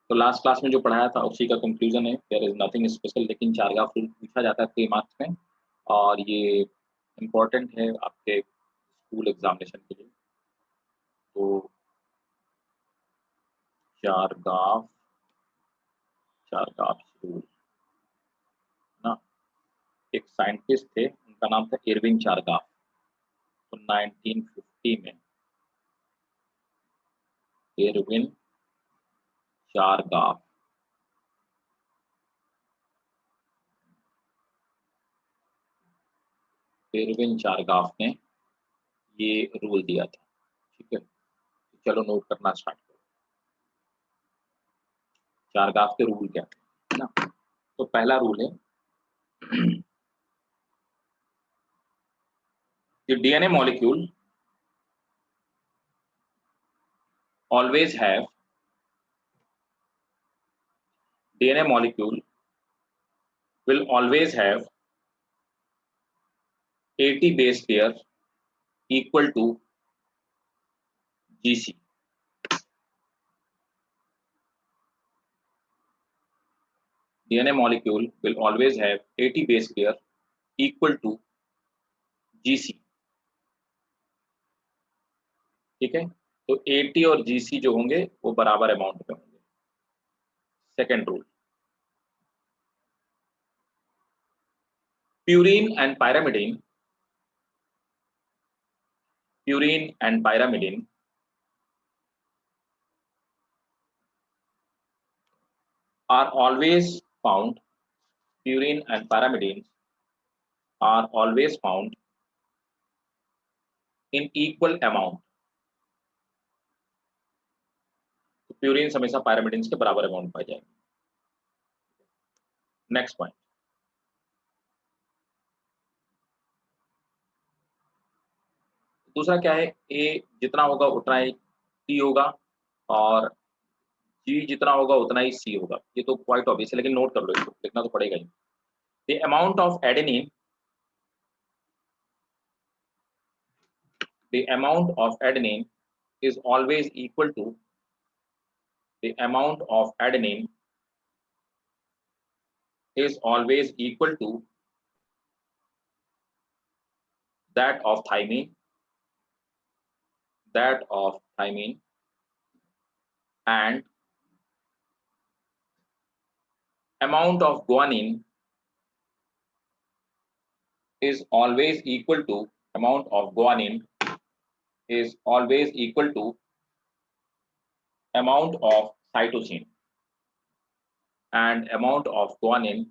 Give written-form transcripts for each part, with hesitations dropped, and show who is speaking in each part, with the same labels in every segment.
Speaker 1: तो last class में जो पढ़ाया था उसी का कंक्लूजन है, देयर इज नथिंग स्पेशल, लेकिन चारगाफ रूल पूछा जाता है 3 मार्क्स में और ये इम्पोर्टेंट है आपके स्कूल एग्जामिनेशन के लिए। तो चारगाफ रूल ना, एक साइंटिस्ट थे, उनका नाम था इरविन चारगाफ। तो 1950 में इरविन चारगाफ ने ये रूल दिया था। ठीक है, चलो नोट करना स्टार्ट करो। चारगाफ के रूल क्या है ना। तो पहला रूल है the DNA molecule always have DNA molecule will always have 80 base pair equal to GC. DNA molecule will always have 80 base pair equal to GC. ठीक है, तो 80 और GC जो होंगे वो बराबर अमाउंट में होंगे। Second rule, purine and pyrimidine are always found, purine and pyrimidine are always found in equal amount. तो प्यूरिन हमेशा पायरामिडिन के बराबर अमाउंट पाई जाएगी। नेक्स्ट पॉइंट, दूसरा क्या है, ए जितना होगा उतना ही टी होगा और जी जितना होगा उतना ही सी होगा। ये तो क्वाइट ऑब्वियस है, लेकिन नोट कर लो, इसको लिखना तो पड़ेगा ही। The amount of adenine, the amount of adenine is always equal to the amount of adenine is always equal to that of thymine and amount of guanine is always equal to amount of guanine is always equal to amount of cytosine and amount of guanine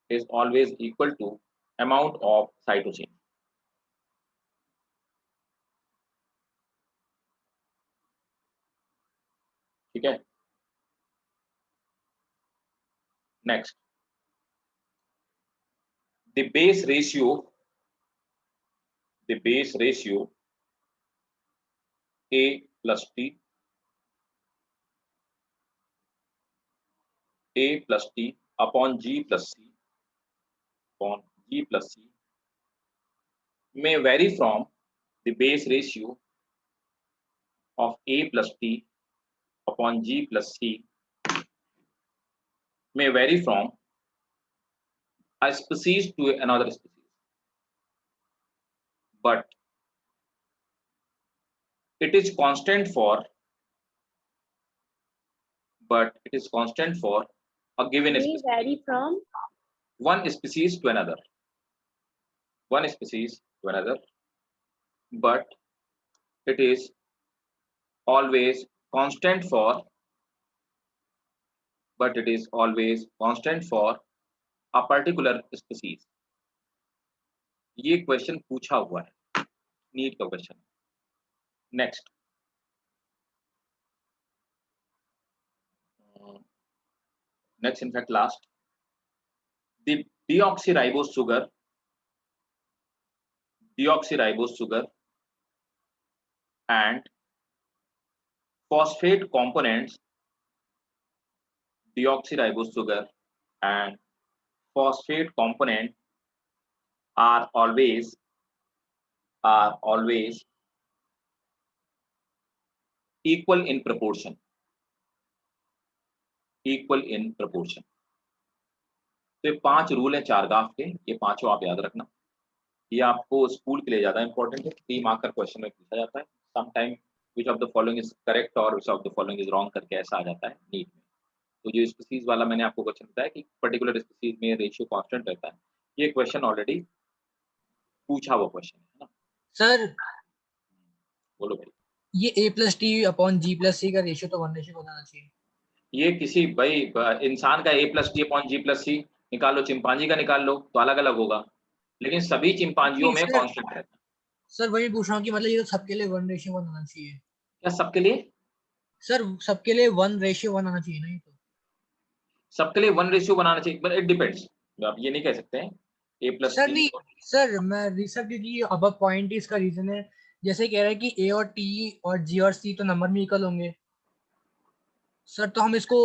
Speaker 1: is always equal to amount of cytosine. ठीक है, next, the base ratio A plus T upon G plus C may vary from the base ratio of A plus T upon G plus C may vary from a species to another species, but it is constant for a given
Speaker 2: May
Speaker 1: species.
Speaker 2: vary from
Speaker 1: one species to another, but it is always constant for a particular species. ये question पूछा हुआ है, NEET का question. Next, in fact last, the deoxyribose sugar and phosphate components, deoxyribose sugar and phosphate component are always equal in proportion. Equal in proportion. तो ये 5 rule हैं चारगाफ के, ये पांचों आप याद रखना। ये आपको स्कूल के लिए ज्यादा इंपॉर्टेंट है, 3 मार्क का क्वेश्चन में पूछा जाता है। Some time which of the following is correct और which of the following is wrong करके ऐसा आ जाता है नीट में। तो जो स्पीसीज वाला मैंने आपको क्वेश्चन बताया कि पर्टिकुलर स्पीसीज में रेशियो कांस्टेंट रहता है, ये क्वेश्चन ऑलरेडी पूछा हुआ क्वेश्चन है ना।
Speaker 2: सर
Speaker 1: बोलो भाई।
Speaker 2: ये a+t/g+c का रेशियो तो 1 रेशियो बनाना चाहिए।
Speaker 1: ये किसी भाई इंसान का a+t/g+c निकालो, चिंपांजी का निकाल लो तो अलग अलग होगा, लेकिन सभी चिंपांजियों में
Speaker 2: सर
Speaker 1: कांस्टेंट रहता है।
Speaker 2: सर वही पूछ रहा हूँ कि मतलब ये तो सबके लिए 1 रेशियो 1 आना चाहिए।
Speaker 1: क्या सबके लिए?
Speaker 2: सर सबके लिए 1 रेशियो 1 आना चाहिए ना ये तो।
Speaker 1: सबके लिए 1 रेशियो बनाना चाहिए, बट इट डिपेंड्स। आप ये नहीं कह सकते हैं
Speaker 2: सर
Speaker 1: a+t।
Speaker 2: नहीं, सर मैं रिसर्च क्योंकि अब पॉइंट ही इसका रीजन है, जैसे कह रहे हैं कि ए और टी और जी और सी तो नंबर में इक्वल होंगे। सर तो हम इसको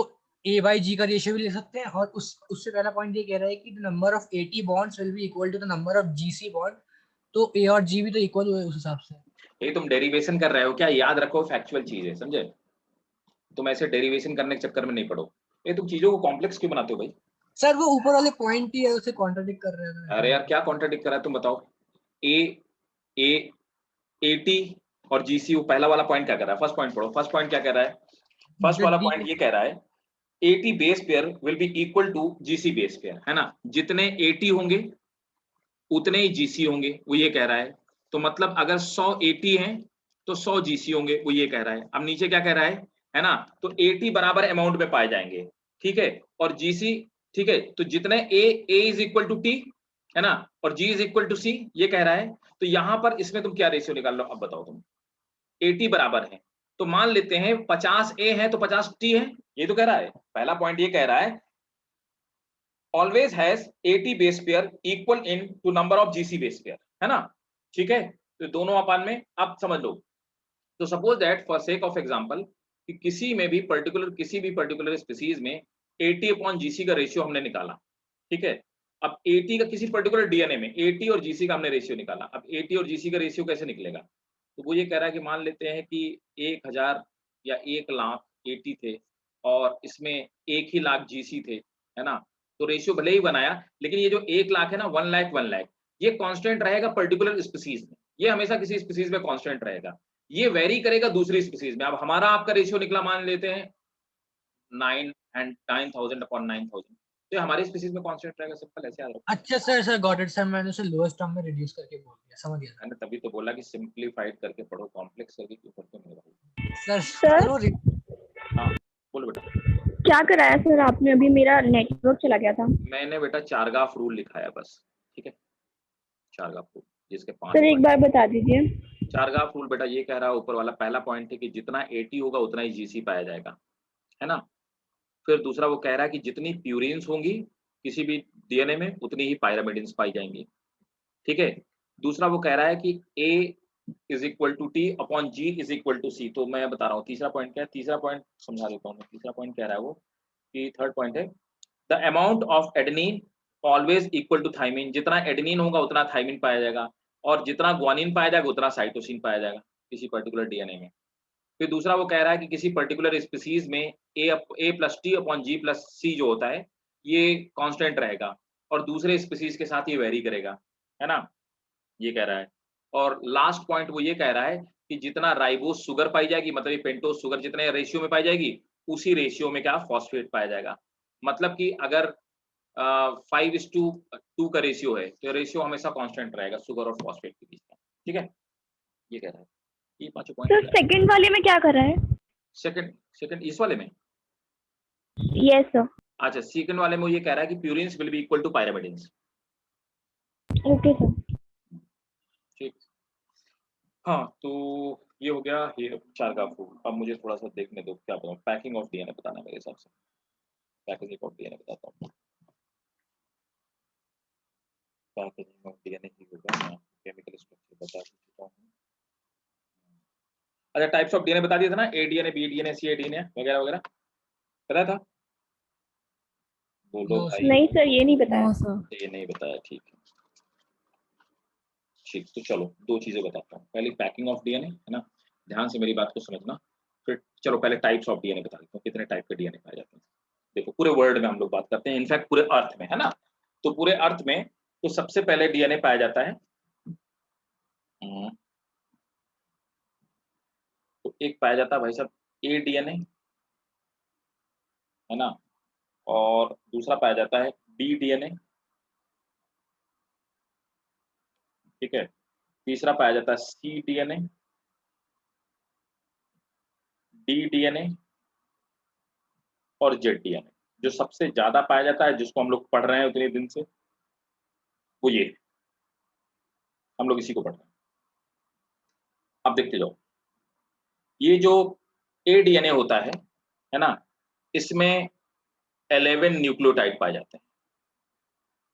Speaker 2: a/g का रेशियो भी ले सकते हैं, और उससे पहला पॉइंट ये कह रहा है कि the number of AT bonds will be equal to the number of GC bond, तो ए और जी भी तो इक्वल हुए उस हिसाब से।
Speaker 1: ये तुम डेरिवेशन कर रहे हो क्या? याद रखो फैक्चुअल चीज है, समझे? तुम ऐसे डेरिवेशन करने के चक्कर में नहीं पड़ो। ये तुम चीजों को कॉम्प्लेक्स क्यों बनाते हो भाई?
Speaker 2: सर वो ऊपर वाले पॉइंट ही है, उसे कॉन्ट्रडिक्ट कर रहे हैं।
Speaker 1: अरे यार क्या कॉन्ट्राडिक्ट कर रहा है तुम बताओ। ए ए एटी और जीसी, वो पहला वाला पॉइंट क्या कर रहा है? फर्स्ट पॉइंट पढ़ो, फर्स्ट पॉइंट क्या कह रहा है? फर्स्ट वाला पॉइंट ये कह रहा है AT base pair will be equal to GC base pair, है ना? जितने एटी होंगे उतने ही जीसी होंगे, वो ये कह रहा है। तो मतलब अगर 100 एटी हैं तो 100 जीसी होंगे, वो ये कह रहा है। अब नीचे क्या कह रहा है ना? तो एटी बराबर अमाउंट में पाए जाएंगे, ठीक है, और जीसी, ठीक है, तो जितने ए इज इक्वल टू टी, है ना, और जी इज इक्वल टू सी, ये कह रहा है। तो यहां पर इसमें तुम क्या रेशियो निकाल लो, अब बताओ तुम। 80 बराबर है, तो मान लेते हैं 50 ए है तो 50 टी है, ये तो कह रहा है। पहला पॉइंट ये कह रहा है always has 80 base pair equal in to number of GC base pair, है ना? ठीक है, तो दोनों अपान में, अब समझ लो। तो suppose that for sake of example कि किसी भी पर्टिकुलर स्पीसीज में 80 अपॉन जीसी का रेशियो हमने निकाला, ठीक है। अब 80 का किसी पर्टिकुलर डीएनए में 80 और जीसी का हमने रेशियो निकाला। अब 80 और जीसी का रेशियो कैसे निकलेगा? तो वो ये कह रहा है कि मान लेते हैं कि 1000 या 1,00,000 80 थे और इसमें 1 ही लाख जीसी थे, है ना? तो रेशियो भले ही बनाया, लेकिन ये जो 1,00,000 है ना, 1 लाख 1 लाख, ये कांस्टेंट रहेगा पर्टिकुलर स्पीसीज में। ये हमेशा किसी स्पीसीज में कांस्टेंट रहेगा, ये वेरी करेगा दूसरी स्पीसीज में। अब हमारा आपका रेशियो निकला, मान लेते हैं 9 एंड 9000 अपॉन 9000, तो ये हमारी स्पीसीज में कांस्टेंट रहेगा। सिंपल, ऐसे याद रखो।
Speaker 2: अच्छा sir, sir got it sir, मैंने उसे लोएस्ट टर्म में रिड्यूस करके बोल दिया, समझ गया
Speaker 1: मैंने तभी तो बोला कि सिंपलीफाइड करके पढ़ो, कॉम्प्लेक्स करके क्यों पढ़ते हो मेरे भाई?
Speaker 2: सर।
Speaker 3: सर
Speaker 2: सर वो
Speaker 1: हाँ बोलो बेटा।
Speaker 3: क्या कराया सर आपने? अभी मेरा नेटवर्क चला गया था।
Speaker 1: मैंने बेटा चारगाफ रूल लिखाया बस, ठीक है, चारगाफ रूल, जिसके 5
Speaker 3: सर एक
Speaker 1: पॉइंट।
Speaker 3: बार बता दीजिए।
Speaker 1: चारगाफ रूल बेटा ये कह रहा है, ऊपर वाला पहला पॉइंट है कि जितना 80 होगा उतना ही जीसी पाया जाएगा, है ना? फिर दूसरा वो कह रहा है कि जितनी प्यूरिन्स होंगी किसी भी डीएनए में उतनी ही पायरामिडिन्स पाई जाएंगी, ठीक है। दूसरा वो कह रहा है कि A is equal to T upon G is equal to C. तो मैं बता रहा हूँ तीसरा पॉइंट क्या है, तीसरा पॉइंट समझा देता हूँ मैं। तीसरा पॉइंट कह रहा है वो कि थर्ड पॉइंट है the amount of adenine always equal to thymine. जितना एडेनिन होगा उतना थाइमिन पाया जाएगा, और जितना ग्वानिन पाया जाएगा उतना साइटोसिन पाया जाएगा किसी पर्टिकुलर डीएनए में। फिर दूसरा वो कह रहा है कि किसी पर्टिकुलर स्पीसीज में ए प्लस टी अपॉन जी प्लस सी जो होता है ये कांस्टेंट रहेगा, और दूसरे स्पीसीज के साथ ये वेरी करेगा, है ना? ये कह रहा है। और लास्ट पॉइंट वो ये कह रहा है कि जितना राइबोस शुगर पाई जाएगी, मतलब ये पेंटोस शुगर जितने रेशियो में पाई जाएगी, उसी रेशियो में क्या फॉस्फेट पाया जाएगा। मतलब कि अगर 5:2 का रेशियो है तो रेशियो हमेशा कांस्टेंट रहेगा शुगर और फॉस्फेट के बीच में, ठीक है। ये कह रहा है, ये पांचों पॉइंट
Speaker 3: सर
Speaker 1: क्या है?
Speaker 3: सेकंड वाले में क्या कर रहा है?
Speaker 1: सेकंड सेकंड इस वाले में,
Speaker 3: यस सर।
Speaker 1: अच्छा सेकंड वाले में ये कह रहा है कि purines will be equal to pyrimidines.
Speaker 3: Okay sir.
Speaker 1: ठीक, हाँ तो ये हो गया ये चार का फूड। अब मुझे थोड़ा सा देखने दो, क्या बताऊँ, पैकिंग ऑफ डीएनए बताना है मेरे हिसाब से। पैकेजिंग ऑफ डीएनए बताता हूँ। पैकेजिंग ऑफ डीएनए ही होगा, मैं केमिकल स्ट्रक्चर बता चुका हूँ। अच्छा टाइप्स ऑफ डीएनए बता दिया था ना, ए डीएनए, बी डीएनए, सी डीएनए वगैरह वगैरह, पता था? बोलो भाई।
Speaker 3: नहीं सर, ये नहीं बताया।
Speaker 1: ये नहीं बताया, ठीक है। ठीक, तो चलो दो चीजें बताता हूँ। पहले पैकिंग ऑफ डीएनए, है ना, ध्यान से मेरी बात को समझना। फिर चलो पहले टाइप्स ऑफ डीएनए बता देता हूँ, कितने टाइप के डीएनए पाए जाते हैं। देखो पूरे वर्ल्ड में हम लोग बात करते हैं, इनफैक्ट पूरे अर्थ में, है ना। तो पूरे अर्थ में तो सबसे पहले डीएनए पाया जाता है, तो एक पाया जाता है भाई साहब ए डीएनए, है ना, और दूसरा पाया जाता है डी डीएनए, ठीक है। तीसरा पाया जाता है सी डीएनए, डी डीएनए और जेड डीएनए। जो सबसे ज्यादा पाया जाता है, जिसको हम लोग पढ़ रहे हैं उतने दिन से, वो ये है। हम लोग इसी को पढ़ रहे हैं। अब देखते जाओ, ये जो ए डीएनए होता है ना, इसमें 11 न्यूक्लियोटाइड पाए जाते हैं,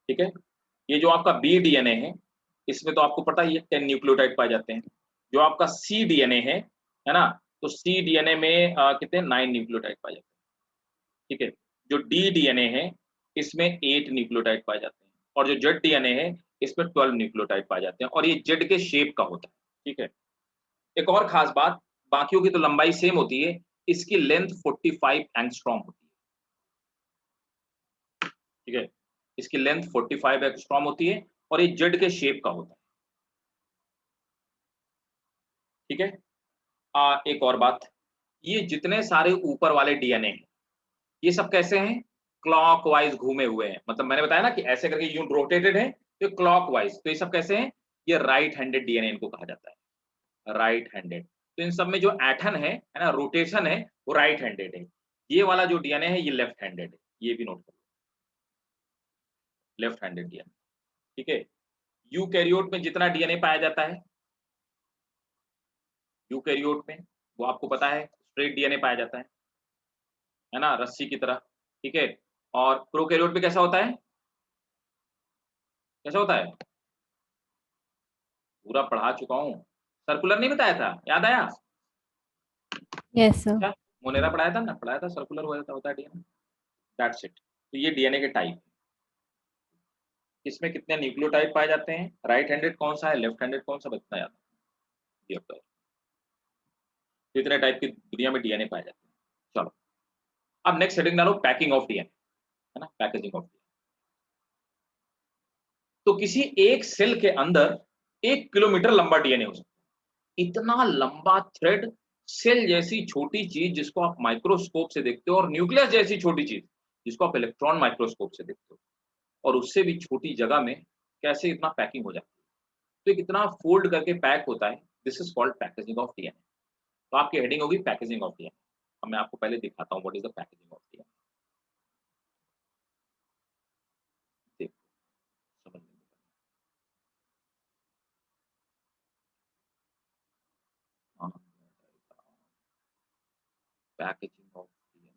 Speaker 1: ठीक है। ये जो आपका बी डीएनए है, इसमें तो आपको पता ही है 10 न्यूक्लियोटाइड पाए जाते हैं। जो आपका सी डीएनए है ना, तो सी डीएनए में कितने 9 न्यूक्लियोटाइड पाए जाते हैं, ठीक है। जो डी डीएनए है, इसमें 8 न्यूक्लियोटाइड पाए जाते हैं, और जो जेड डीएनए है, इसमें 12 न्यूक्लियोटाइड पाए जाते हैं, और ये जेड के शेप का होता है, ठीक है। एक और खास बात, बाकियों की तो लंबाई सेम होती है, इसकी लेंथ 45 एंगस्ट्रॉम होती है, ठीक है। इसकी लेंथ 45 एंगस्ट्रॉम होती है, और ये जेड के शेप का होता है, ठीक है। एक और बात, ये जितने सारे ऊपर वाले डीएनए हैं, ये सब कैसे हैं, क्लॉकवाइज घूमे हुए हैं। मतलब मैंने बताया ना कि ऐसे करके यूं रोटेटेड है, तो क्लॉकवाइज, तो ये सब कैसे हैं, ये राइट हैंडेड डीएनए इनको कहा जाता है, राइट हैंडेड। तो इन सब में जो एटन है ना, रोटेशन है, वो राइट हैंडेड है। ये वाला जो डीएनए है, ये लेफ्ट हैंडेड है, ये भी नोट करो, लेफ्ट हैंडेड डीएनए, ठीक है। यूकैरियोट में जितना डीएनए पाया जाता है, यूकैरियोट में, वो आपको पता है स्ट्रेट डीएनए पाया जाता है ना, रस्सी की तरह, ठीक है। और प्रोकैरियोट में कैसा होता है, कैसा होता है, पूरा पढ़ा चुका हूँ, सर्कुलर नहीं बताया था, याद आया।
Speaker 4: Yes sir.
Speaker 1: अच्छा, मोनेरा पढ़ाया था ना, पढ़ाया था, सर्कुलर होता है डीएनए, दैट्स इट। तो ये डीएनए के टाइप, इसमें कितने न्यूक्लियोटाइड पाए जाते हैं, राइट हैंडेड कौन सा है, लेफ्ट हैंडेड कौन सा, बताया था। तो इतने टाइप की दुनिया में डीएनए पाए जाते हैं। चलो, अब नेक्स्ट हेडिंग डालो, पैकिंग ऑफ डीएनए, है ना, पैकेजिंग ऑफ डीएनए। तो किसी एक सेल के अंदर 1 किलोमीटर लंबा डीएनए हो सकता है। इतना लंबा थ्रेड, सेल जैसी छोटी चीज जिसको आप माइक्रोस्कोप से देखते हो, और न्यूक्लियस जैसी छोटी चीज जिसको आप इलेक्ट्रॉन माइक्रोस्कोप से देखते हो, और उससे भी छोटी जगह में कैसे इतना पैकिंग हो जाती है। तो एक इतना फोल्ड करके पैक होता है, this is called packaging of DNA. तो आपकी हेडिंग होगी पैकेजिंग ऑफ डीएनए। अब मैं आपको पहले दिखाता हूँ what is the packaging of DNA. देखो, समझ में पैकेजिंग ऑफ डीएनए,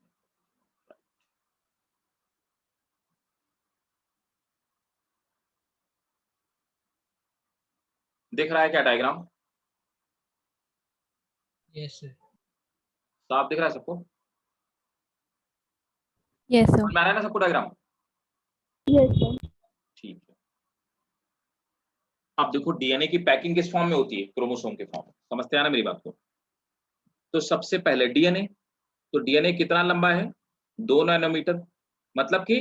Speaker 1: दिख रहा है क्या डायग्राम,
Speaker 2: यस सर।
Speaker 1: साफ दिख रहा है सबको,
Speaker 4: यस सर।
Speaker 1: समझ में आ रहा है ना सबको डायग्राम,
Speaker 3: यस सर।
Speaker 1: ठीक है। अब देखो डीएनए की पैकिंग किस फॉर्म में होती है, क्रोमोसोम के फॉर्म में, समझते हैं ना मेरी बात को। तो सबसे पहले डीएनए, तो डीएनए कितना लंबा है, 2 नैनोमीटर, मतलब कि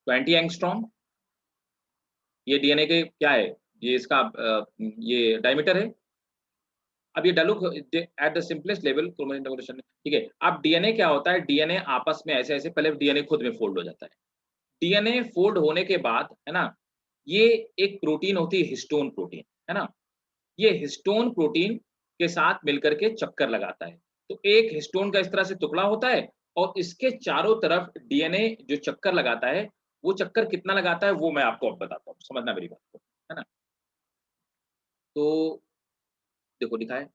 Speaker 1: 20 एंगस्ट्रॉम। ये डीएनए के क्या है, ये इसका ये डायमीटर है। अब ये डालो at the simplest level chromosome integration, ठीक है। अब डीएनए क्या होता है, डीएनए आपस में ऐसे ऐसे, पहले डीएनए खुद में फोल्ड हो जाता है। डीएनए फोल्ड होने के बाद, है ना, ये एक प्रोटीन होती है, हिस्टोन प्रोटीन, है ना। ये हिस्टोन प्रोटीन के साथ मिलकर के चक्कर लगाता है। तो एक हिस्टोन का इस तरह से टुकड़ा होता है, और इसके चारों तरफ डीएनए जो चक्कर लगाता है, वो चक्कर कितना लगाता है वो मैं आपको अब बताता हूँ, समझना मेरी बात को, है ना। तो देखो लिखा है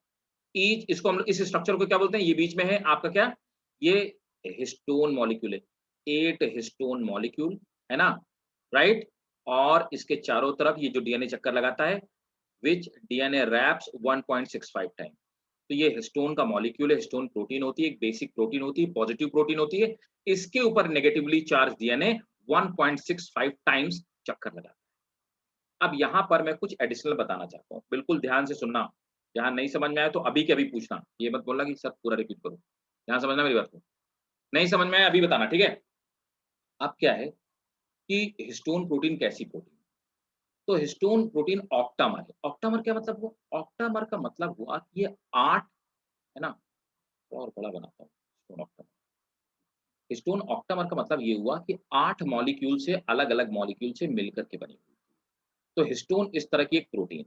Speaker 1: ईच, इसको हम इस स्ट्रक्चर को क्या बोलते हैं, ये बीच में है आपका क्या, ये हिस्टोन मॉलिक्यूल है, 8 हिस्टोन मॉलिक्यूल, है ना, राइट। और इसके चारों तरफ ये जो डीएनए चक्कर लगाता है, विच डीएनए रैप्स 1.65 टाइम। तो ये हिस्टोन का मॉलिक्यूल है, हिस्टोन प्रोटीन होती है, एक बेसिक प्रोटीन होती है, पॉजिटिव प्रोटीन होती है। इसके ऊपर नेगेटिवली चार्ज डीएनए 1.65 टाइम्स चक्कर लगाता है। अब यहाँ पर मैं कुछ एडिशनल बताना चाहता हूँ, बिल्कुल ध्यान से सुनना। जहाँ नहीं समझ में आया तो अभी के अभी पूछना, ये मत बोलना कि सर पूरा रिपीट करो। ध्यान समझना मेरी बात को, नहीं समझ में आया अभी बताना, ठीक है। अब क्या है कि हिस्टोन प्रोटीन कैसी प्रोटीन, तो हिस्टोन प्रोटीन ऑक्टामर है। ऑक्टामर क्या मतलब हुआ? ऑक्टामर का मतलब हुआ कि ये 8 है ना, और बड़ा बनाता हूँ हिस्टोन ऑक्टामर। हिस्टोन ऑक्टामर का मतलब ये हुआ कि 8 मॉलिक्यूल से अलग-अलग मॉलिक्यूल से मिलकर के बनी हुई। तो हिस्टोन इस तरह की एक प्रोटीन है।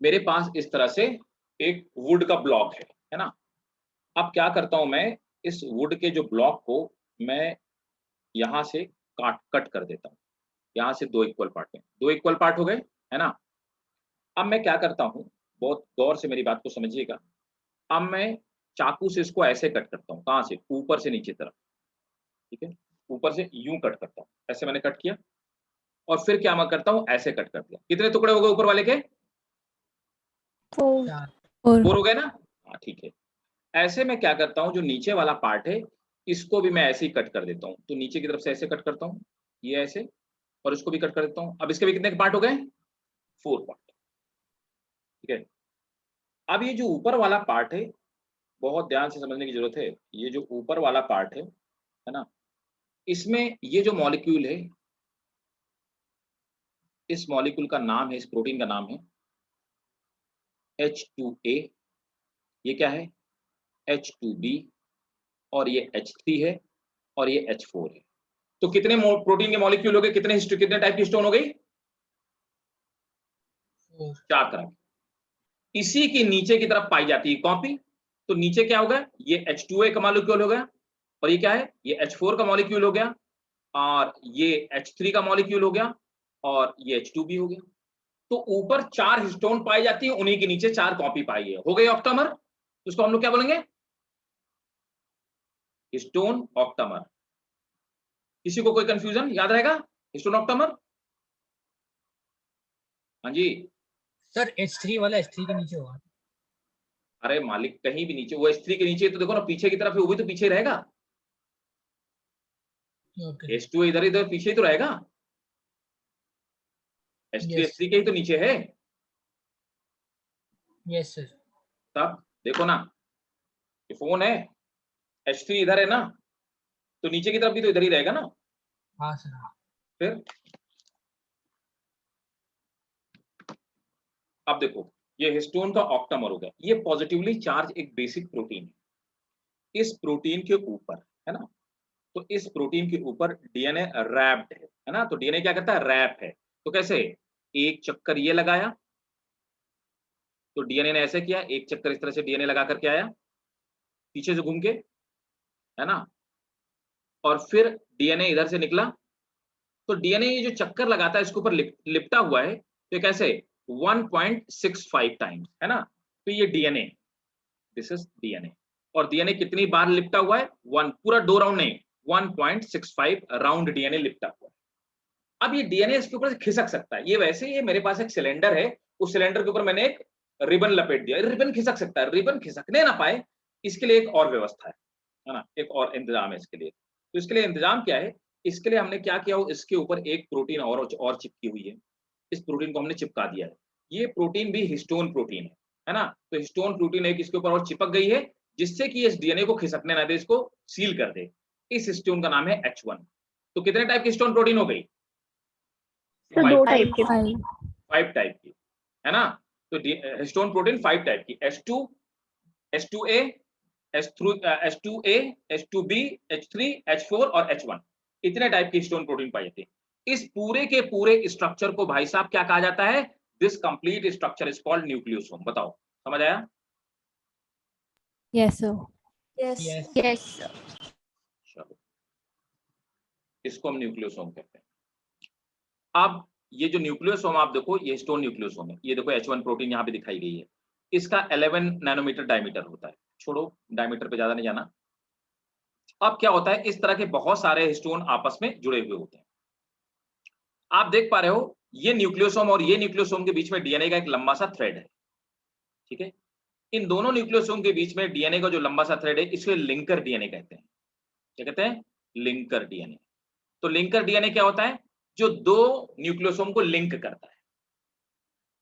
Speaker 1: मेरे पास इस तरह से एक वुड का ब्लॉक है ना? अब क्या करता हूँ मैं, इस वुड के जो ब्लॉक को मैं यहाँ से कट कर देता हूँ। यहाँ से 2 इक्वल पार्ट में, 2 इक्वल पार्ट हो गए, है ना? अब मैं क्या करता हूँ, बहुत गौर से मेरी बात को समझिएगा। अब मैं चाकू से इसको ऐसे कट करता हूँ, कहाँ से? ऊपर से नीचे तरफ, ठीक है? ऊपर से यूँ कट करता हूँ, ऐसे मैंने कट किया और फिर क्या मैं करता हूँ, ऐसे कट कर दिया। कितने टुकड़े हो गए ऊपर वाले के?
Speaker 3: 4।
Speaker 4: 4
Speaker 1: 4 हो गए ना? हाँ, ठीक है। ऐसे में क्या करता हूँ, जो नीचे वाला पार्ट है, इसको भी मैं ऐसे ही कट कर देता हूँ। तो नीचे की तरफ से ऐसे कट करता हूँ, ये ऐसे, और इसको भी कट कर देता हूँ। अब इसके भी कितने पार्ट हो गए? 4 पार्ट, ठीक है? अब ये जो ऊपर वाला पार्ट है, बहुत ध्यान से समझने की ज़रूरत है। ये जो ऊपर वाला पार्ट है ना? इसमें ये जो मॉलिक्यूल है, इस मॉलिक्यूल का नाम है, इस प्रोटीन का नाम है H2A। ये क्या है? H2B, और ये H3 है, और ये H4 है। तो कितने प्रोटीन के मॉलिक्यूल हो गए? कितने टाइप की हिस्टोन हो गई? 4 तरह की। इसी की नीचे की तरफ पाई जाती है कॉपी। तो नीचे क्या होगा? ये H2A का मॉलिक्यूल हो गया, और ये क्या है? ये H4 का मॉलिक्यूल हो गया, और ये H3 का मॉलिक्यूल हो गया, और ये H2B हो गया। तो ऊपर 4 हिस्टोन पाई जाती है, उन्हीं के नीचे 4 कॉपी पाई है। हो गई ऑक्टामर। तो इसको हम लोग क्या बोलेंगे? Histone octamer. किसी को कोई कंफ्यूजन? याद रहेगा हिस्टोन ऑक्टामर? हाँ जी।
Speaker 2: सर H3 वाला H3 के नीचे होगा।
Speaker 1: अरे मालिक, कहीं भी नीचे, वो H3 के नीचे तो देखो ना, पीछे की तरफ है, वो भी तो पीछे रहेगा।
Speaker 2: ओके।
Speaker 1: H2 इधर इधर पीछे ही तो रहेगा। H3
Speaker 2: यस
Speaker 1: H3 के ही तो नीचे है।
Speaker 2: Yes sir.
Speaker 1: तब देखो ना, ये फोन है, H3 इधर है ना, तो नीचे की तरफ भी तो इधर ही रहेगा ना।
Speaker 2: हाँ सर।
Speaker 1: फिर अब देखो, ये हिस्टोन का ऑक्टामर हो गया। ये पॉजिटिवली चार्ज एक बेसिक प्रोटीन है। इस प्रोटीन के ऊपर, है ना, तो इस प्रोटीन के ऊपर डीएनए रैप्ड है ना? तो डीएनए क्या करता है? रैप है। तो कैसे? एक चक्कर ये लगाया, तो डीएनए ने ऐसे किया, एक चक्कर इस तरह से डीएनए लगा करके आया पीछे से घूम के, है ना, और फिर डीएनए इधर से निकला। तो डीएनए ये जो चक्कर लगाता है, इसके ऊपर लिपटा हुआ है, तो कैसे? 1.65 टाइम्स, है ना? तो ये डीएनए, दिस इज डीएनए। और डीएनए कितनी बार लिपटा हुआ है? 1, पूरा 2 राउंड नहीं, 1.65 राउंड डीएनए लिपटा हुआ है। अब ये डीएनए इसके ऊपर से खिसक सकता है। ये वैसे ही, मेरे पास एक सिलेंडर है, उस सिलेंडर के ऊपर मैंने एक रिबन लपेट दिया, रिबन खिसक सकता है। रिबन खिसकने ना पाए, इसके लिए एक और व्यवस्था है ना, एक और इंतजाम है इसके लिए। तो इसके लिए इंतजाम क्या है? इसके लिए हमने क्या किया, इसके ऊपर एक प्रोटीन और चिपकी हुई है। इस प्रोटीन को हमने चिपका दिया है। ये प्रोटीन भी हिस्टोन प्रोटीन है ना? तो हिस्टोन प्रोटीन एक इसके ऊपर और चिपक गई है, जिससे कि इस डीएनए को खिसकने ना दे, इसको सील कर दे। इस हिस्टोन का नाम है H1। तो कितने टाइप की हिस्टोन प्रोटीन हो गई?
Speaker 3: सर
Speaker 1: 5
Speaker 3: 2
Speaker 1: टाइप,
Speaker 3: टाइप के।
Speaker 4: 5
Speaker 1: 5 टाइप की, है ना? तो हिस्टोन प्रोटीन 5 टाइप की, H2, H2A, H2A, H2B, H3, H4 और H1। इतने टाइप की हिस्टोन प्रोटीन पाई जाती है। इस पूरे के पूरे स्ट्रक्चर को भाई साहब क्या कहा जाता है? This complete structure is called nucleosome. बताओ, समझ आया?
Speaker 4: yes sir
Speaker 2: yes
Speaker 3: yes.
Speaker 1: चलो, इसको हम न्यूक्लियोसोम कहते हैं। अब ये जो न्यूक्लियोसोम आप देखो, ये हिस्टोन न्यूक्लियोसोम है। ये देखो H1 प्रोटीन यहाँ पे दिखाई गई है। इसका 11 नैनोमीटर डायमीटर होता है। छोड़ो, डायमीटर पे ज्यादा नहीं जाना। अब क्या होता है, इस तरह के बहुत सारे हिस्टोन आपस में जुड़े हुए होते हैं। आप देख पा रहे हो, ये न्यूक्लियोसोम और ये न्यूक्लियोसोम के बीच में डीएनए का एक लंबा सा थ्रेड है, ठीक है? इन दोनों न्यूक्लियोसोम के बीच में डीएनए का जो लंबा सा थ्रेड है, इसे लिंकर डीएनए कहते हैं। क्या कहते हैं? Linker DNA. तो लिंकर डीएनए क्या होता है? जो दो न्यूक्लियोसोम को लिंक करता है।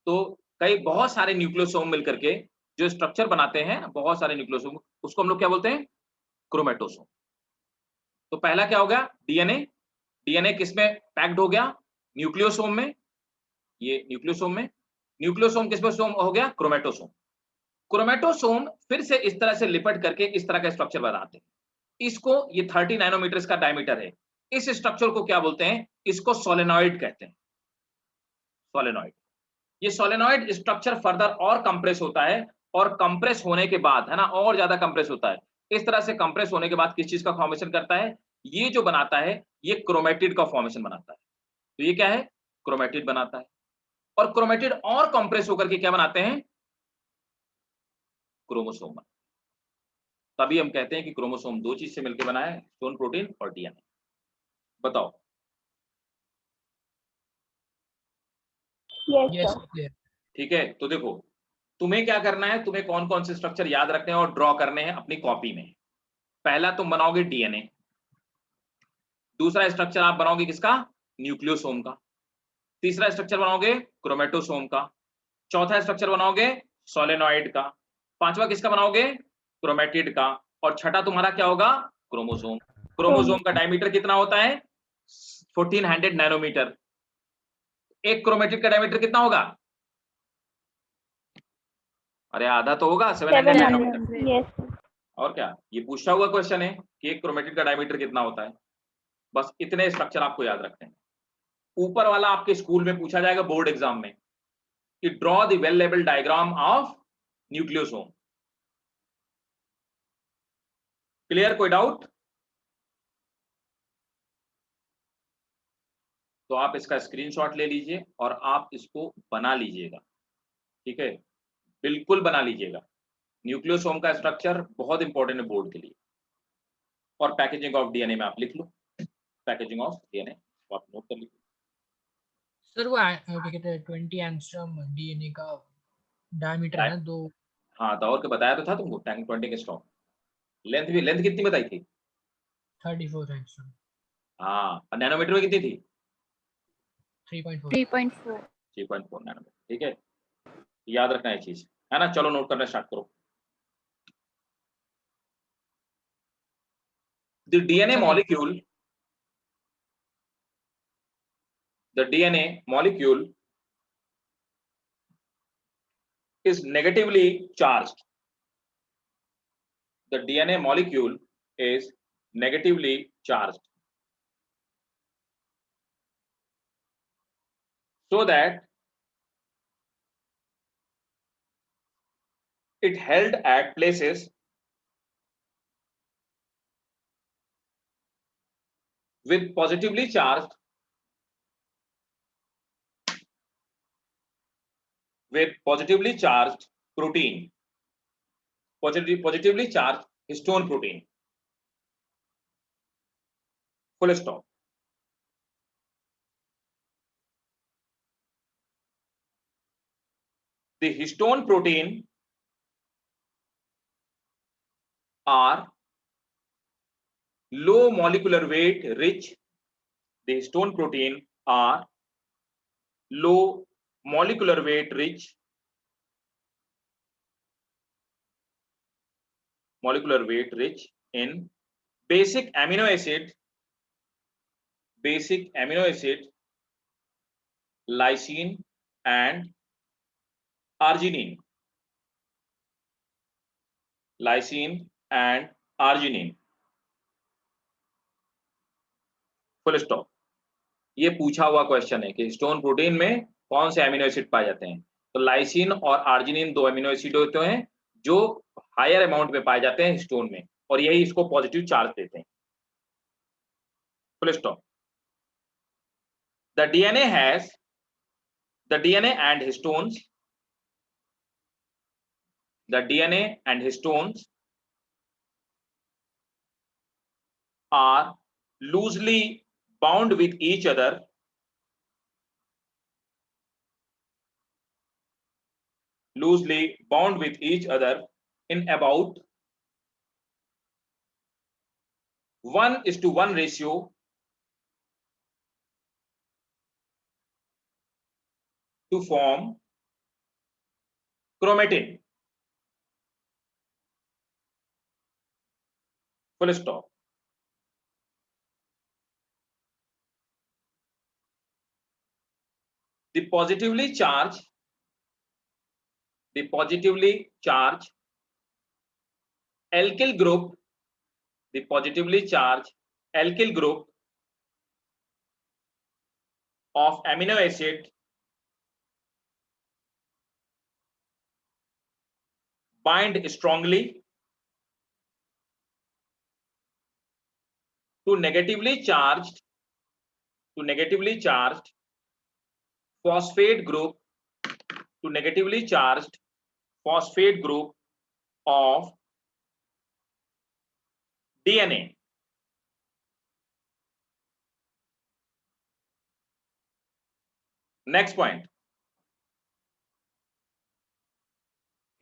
Speaker 1: तो कई बहुत सारे न्यूक्लियोसोम मिलकर के जो स्ट्रक्चर बनाते हैं बहुत सारे न्यूक्लियोसोम, उसको हम लोग क्या बोलते हैं? क्रोमेटोसोम। तो पहला क्या हो गया? डीएनए। डीएनए किसमें पैक्ड हो गया? न्यूक्लियोसोम में। ये न्यूक्लियोसोम में। न्यूक्लियोसोम किसमें सोम हो गया? क्रोमेटोसोम। क्रोमेटोसोम फिर से इस तरह से लिपट करके इस तरह का स्ट्रक्चर बनाते हैं। इसको, ये 30 नैनोमीटर का डायमीटर है। इस स्ट्रक्चर को क्या बोलते हैं? इसको सोलेनॉइड कहते हैं। सोलेनॉइड। ये सोलेनॉइड स्ट्रक्चर फर्दर और कंप्रेस होता है, और कंप्रेस होने के बाद, है ना, और ज्यादा कंप्रेस होता है। इस तरह से कंप्रेस होने के बाद किस चीज का फॉर्मेशन करता है? ये जो बनाता है, ये क्रोमेटिड का फॉर्मेशन बनाता है। तो ये क्या है? क्रोमेटिड बनाता है। और क्रोमेटिड और कंप्रेस होकर के क्या बनाते हैं? क्रोमोसोम। तभी हम कहते हैं कि क्रोमोसोम दो चीज से मिलकर बना है, हिस्टोन प्रोटीन और डीएनए। बताओ।
Speaker 3: Yes
Speaker 2: yes
Speaker 3: sir.
Speaker 2: क्लियर।
Speaker 1: ठीक है, तो देखो, तुम्हें क्या करना है, तुम्हें कौन कौन से स्ट्रक्चर याद रखने हैं और ड्रॉ करने हैं अपनी कॉपी में। पहला तुम बनाओगे डीएनए। दूसरा स्ट्रक्चर आप बनाओगे किसका? न्यूक्लियोसोम का। तीसरा स्ट्रक्चर बनाओगे क्रोमेटोसोम का। चौथा स्ट्रक्चर बनाओगे सोलेनॉइड का। पांचवा किसका बनाओगे? क्रोमेटिड का। और छठा तुम्हारा क्या होगा? क्रोमोसोम। क्रोमोसोम का डायमीटर कितना होता है? 1400 नैनोमीटर। एक क्रोमेटिड का डायमीटर कितना होगा? अरे आधा तो होगा, 700 नैनोमीटर।
Speaker 3: 700। Yes sir.
Speaker 1: और क्या, ये पूछा हुआ क्वेश्चन है कि एक क्रोमेटिड का डायमीटर कितना होता है। बस इतने स्ट्रक्चर आपको याद रखते हैं। ऊपर वाला आपके स्कूल में पूछा जाएगा बोर्ड एग्जाम में कि draw the well level diagram of nucleosome. Clear? कोई डाउट? तो आप इसका स्क्रीनशॉट ले लीजिए और आप इसको बना लीजिएगा। ठीक है, बिल्कुल बना लीजिएगा। न्यूक्लियोसोम का स्ट्रक्चर बहुत इंपॉर्टेंट है बोर्ड के लिए। और पैकेजिंग ऑफ डीएनए में आप लिख लो, पैकेजिंग ऑफ डीएनए आप नोट कर लीजिए।
Speaker 2: सर वो क्या कहते हैं 20 एंगस्ट्रॉम डीएनए का डायमीटर है ना, दो।
Speaker 1: हाँ, तो और क्या बताया तो था तुमको, 10 के स्ट्रॉन्ग। लेंथ भी, लेंथ कितनी बताई थी?
Speaker 2: 34 एंगस्ट्रॉम।
Speaker 1: हाँ, और नैनोमीटर में कितनी थी?
Speaker 2: 3.4।
Speaker 4: 3.4.
Speaker 1: 3.4 नैनोमीटर। ठीक है, याद रखना है चीज, है ना। चलो नोट करना स्टार्ट करो। The DNA
Speaker 2: sir
Speaker 1: molecule, the DNA molecule is negatively charged. The DNA molecule is negatively charged, so that it held at places with positively charged protein, positively charged histone protein. Full stop. The histone protein are low molecular weight rich. The histone protein are low molecular weight rich, in basic amino acid, lysine and arginine. Full stop. ये पूछा हुआ question है कि histone protein में कौन से amino acid पाए जाते हैं। तो लाइसिन और आर्जिनिन दो अमीनो एसिड होते हैं जो हायर अमाउंट में पाए जाते हैं हिस्टोन में, और यही इसको पॉजिटिव चार्ज देते हैं। Full stop. The DNA and histones, are loosely bound with each other in about 1:1 ratio to form chromatin. full stop. The positively charged alkyl group, the positively charged alkyl group of amino acid bind strongly to negatively charged phosphate group of DNA. Next point.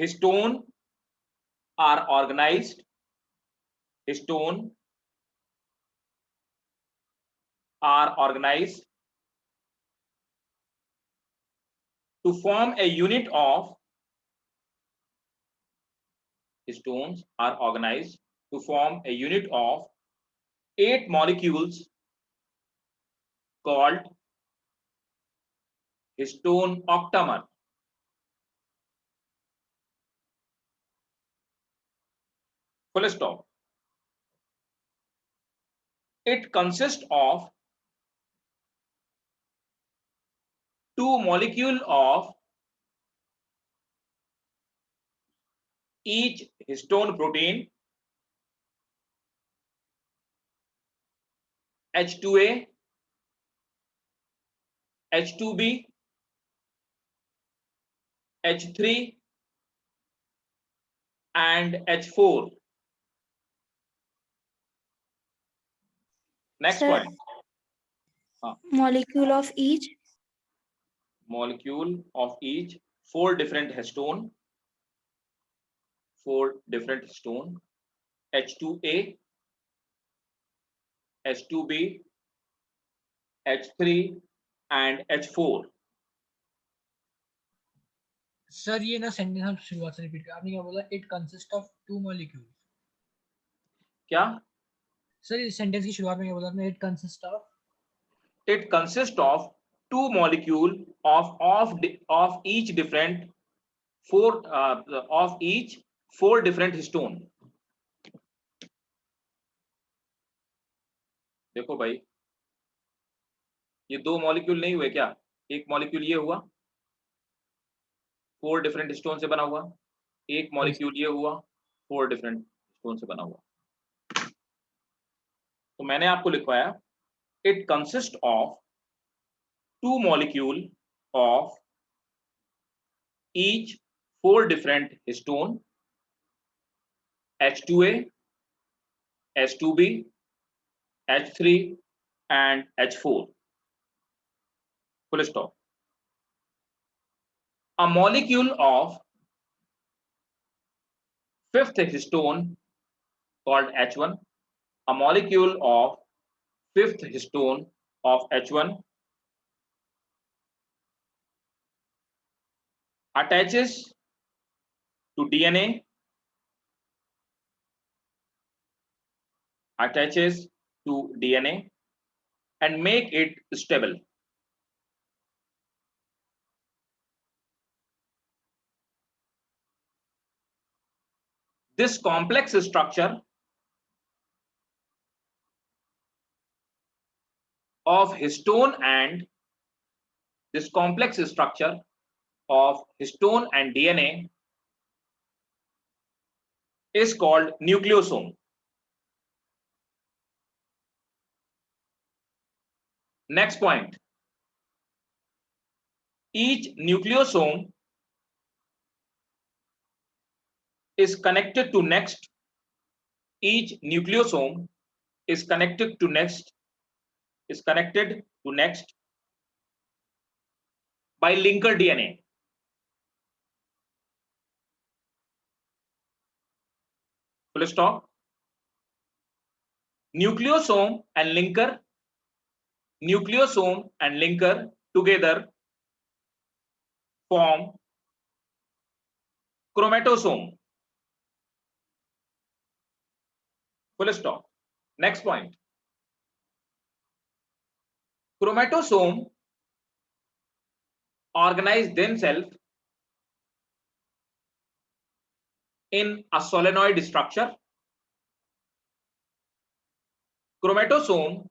Speaker 1: Histone are organized. Histone are organized to form a unit of histones are organized to form a unit of 8 molecules called histone octamer. Full stop. It consists of 2 molecules of each histone protein, H2A, H2B, H3 and H4. Next
Speaker 5: Sir,
Speaker 1: point.
Speaker 5: molecule of each.
Speaker 1: Molecule of each 4 different histone, H2A, H2B, H3 and H4.
Speaker 2: Sir ये ना sentence हम शुरुआत से repeat कर, आपने क्या बोला? It consist of 2 molecules.
Speaker 1: क्या?
Speaker 2: सर इस सेंटेंस की शुरुआत में क्या बोला आपने? It consist of.
Speaker 1: It consists of 2 molecules of each different 4 different histone. देखो भाई, ये 2 मॉलिक्यूल नहीं हुए क्या? एक मॉलिक्यूल ये हुआ, 4 डिफरेंट हिस्टोन से बना हुआ. एक मॉलिक्यूल ये हुआ, 4 डिफरेंट हिस्टोन से बना हुआ. तो मैंने आपको लिखवाया it consist of 2 molecule of each 4 different histone, H2A, H2B, H3 and H4. Full stop. A molecule of 5th histone called H1. A molecule of 5th histone of H1 attaches to DNA, and make it stable. This complex structure of histone and DNA is called nucleosome. Next point. Each nucleosome is connected to next. Each nucleosome is connected to next by linker DNA. Full stop. Nucleosome and linker together form chromatosome. full stop. Next point. Chromosome organize themselves in a solenoid structure. Chromosome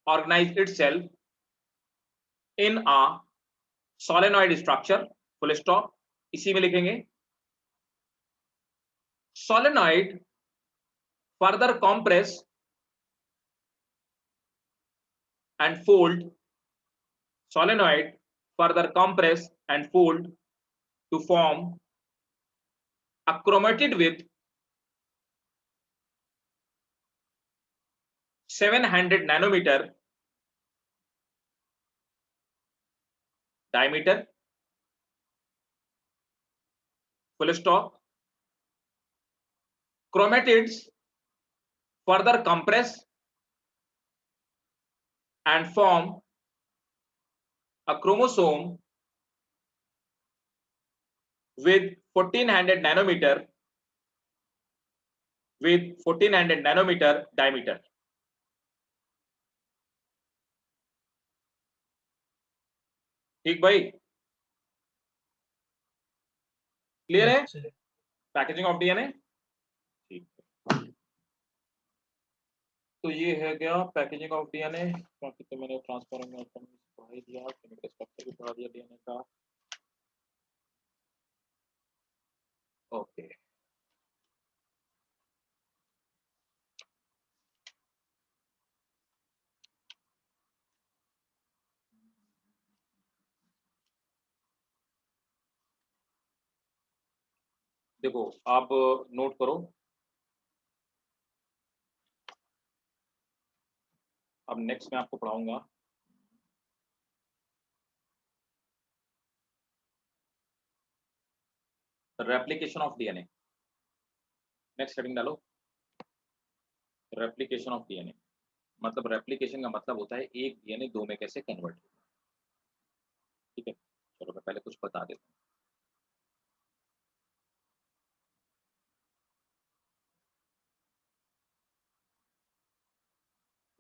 Speaker 1: organize itself in a solenoid structure. Full stop. इसी में लिखेंगे solenoid further compress and fold. Solenoid further compress and fold to form a chromatid with 700 nanometer diameter. Full stop. Chromatids further compress and form a chromosome with 1400 nanometer diameter. ठीक भाई, clear है packaging of DNA? ठीक है, तो ये है क्या packaging of DNA. बाकी तो मैंने ट्रांसफॉर्म में पढ़ा ही दिया, केमिकल स्ट्रक्चर भी पढ़ा दिया डीएनए का। ओके, देखो आप नोट करो, अब नेक्स्ट मैं आपको पढ़ाऊंगा replication of DNA. Next heading डालो, रेप्लिकेशन ऑफ डीएनए। मतलब रेप्लिकेशन का मतलब होता है एक डीएनए दो में कैसे कन्वर्ट होगा। ठीक है, चलो मैं पहले कुछ बता देता हूँ।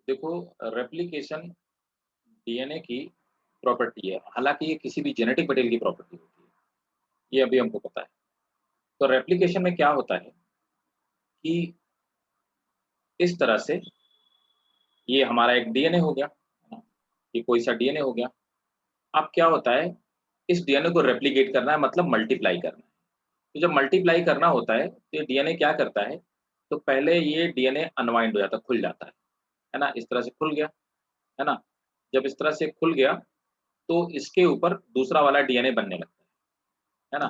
Speaker 1: देखो रेप्लिकेशन डीएनए की प्रॉपर्टी है, हालांकि ये किसी भी जेनेटिक मटेरियल की प्रॉपर्टी होती है, ये अभी हमको पता है। तो रेप्लिकेशन में क्या होता है कि इस तरह से ये हमारा एक डीएनए हो गया, है ना, ये कोई सा डीएनए हो गया। अब क्या होता है, इस डीएनए को रेप्लिकेट करना है, मतलब मल्टीप्लाई करना है। तो जब मल्टीप्लाई करना होता है तो ये डीएनए क्या करता है, तो पहले ये डीएनए अनवाइंड हो जाता है, खुल जाता है ना, इस तरह से खुल गया, है ना। जब इस तरह से खुल गया तो इसके ऊपर दूसरा वाला डीएनए बनने लगता है ना।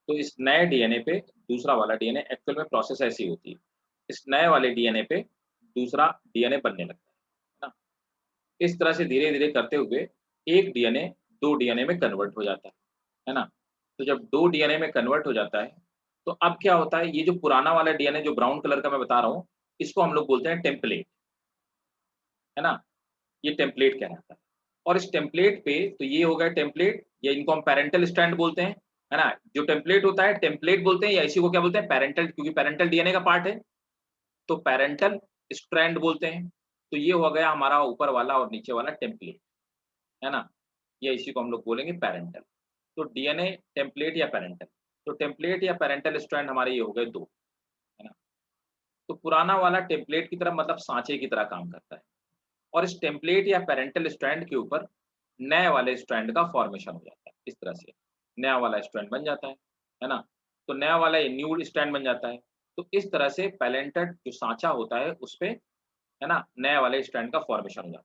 Speaker 1: तो इस नए डीएनए पे दूसरा वाला डीएनए, एक्चुअल में प्रोसेस ऐसी होती है, इस नए वाले डीएनए पे दूसरा डीएनए बनने लगता है ना। इस तरह से धीरे धीरे करते हुए एक डीएनए दो डीएनए में कन्वर्ट हो जाता है ना। तो जब दो डीएनए में कन्वर्ट हो जाता है तो अब क्या होता है, ये जो पुराना वाला डीएनए जो ब्राउन कलर का मैं बता रहा हूँ, इसको हम लोग बोलते हैं टेम्पलेट, है ना, ये टेम्पलेट कहलाता है। और इस टेम्पलेट पे, तो ये हो गया टेम्पलेट, या इनको हम पैरेंटल स्ट्रैंड बोलते हैं, है ना। जो टेम्पलेट होता है टेम्पलेट बोलते हैं, या इसी को क्या बोलते हैं, पैरेंटल, क्योंकि पैरेंटल डीएनए का पार्ट है तो पैरेंटल स्ट्रैंड बोलते हैं। तो ये हो गया हमारा ऊपर वाला और नीचे वाला टेम्पलेट, है ना, या इसी को हम लोग बोलेंगे पैरेंटल। तो डीएनए टेम्पलेट या पैरेंटल, तो टेम्पलेट या पैरेंटल स्ट्रैंड हमारे ये हो गए दो, है ना। तो पुराना वाला टेम्पलेट की तरह, मतलब सांचे की तरह काम करता है, और इस टेम्पलेट या पैरेंटल स्ट्रैंड के ऊपर नए वाले स्ट्रैंड का फॉर्मेशन हो जाता है। इस तरह से नया वाला स्ट्रैंड बन जाता है ना। तो नया वाला न्यू स्ट्रैंड बन जाता है। तो इस तरह से पैलेंटेड जो सांचा होता है उस पे, है ना, नए वाले स्ट्रैंड का फॉर्मेशन हो जाता है।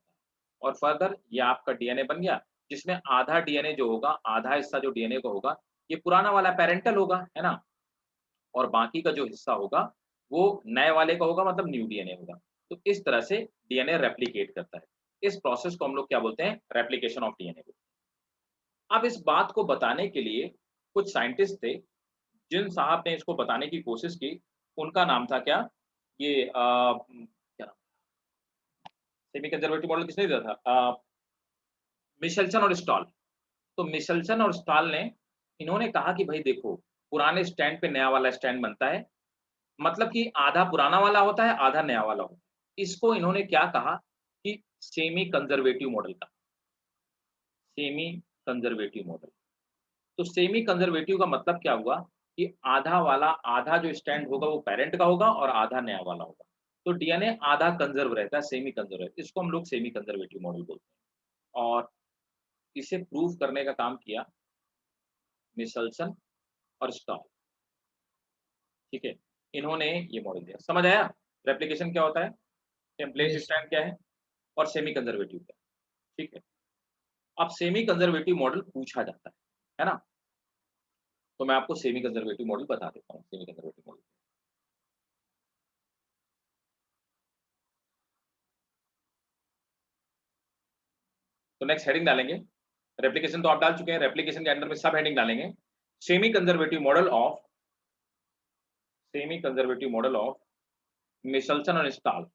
Speaker 1: और फर्दर ये आपका डीएनए बन गया, जिसमें आधा डीएनए जो होगा, आधा हिस्सा जो डीएनए का होगा, ये पुराना वाला पैरेंटल होगा, है ना, और बाकी का जो हिस्सा होगा वो नए वाले का होगा, मतलब न्यू डीएनए होगा। तो इस तरह से डीएनए रेप्लिकेट करता है। इस प्रोसेस को हम लोग क्या बोलते हैं, रेप्लिकेशन ऑफ डीएनए। अब इस बात को बताने के लिए कुछ साइंटिस्ट थे, जिन साहब ने इसको बताने की कोशिश की, उनका नाम था क्या, ये क्या सेमी कंजर्वेटिव मॉडल किसने दिया था, मिशेल्सन और स्टॉल। तो मिशेल्सन और स्टॉल ने, इन्होंने कहा कि भाई देखो, पुराने स्टैंड पे नया वाला स्टैंड बनता है, मतलब कि आधा पुराना वाला होता है, आधा नया वाला होता है। इसको इन्होंने क्या कहा कि सेमी कंजर्वेटिव मॉडल का, सेमी कंजर्वेटिव मॉडल। तो सेमी कंजर्वेटिव का मतलब क्या हुआ कि आधा वाला, आधा जो स्टैंड होगा वो पेरेंट का होगा और आधा नया वाला होगा। तो डीएनए आधा कंजर्व रहता है, सेमी कंजर्व रहता है। इसको हम लोग सेमी कंजर्वेटिव मॉडल बोलते हैं। और इसे प्रूव करने का काम किया मिशेल्सन और स्टॉल, ठीक है। इन्होंने ये मॉडल दिया। समझ आया रेप्लिकेशन क्या होता है, टेम्पलेट
Speaker 2: यस
Speaker 1: स्टैंड क्या है और सेमी कंजर्वेटिव क्या है, ठीक है। अब सेमी कंजर्वेटिव मॉडल पूछा जाता है ना। तो मैं आपको सेमी कंजर्वेटिव मॉडल बता देता हूँ। सेमी कंजर्वेटिव मॉडल, तो नेक्स्ट हेडिंग डालेंगे। रेप्लिकेशन तो आप डाल चुके हैं, रेप्लिकेशन के अंदर में सब हेडिंग डालेंगे। Semi conservative model of, semi conservative model of Meselson और स्टॉल।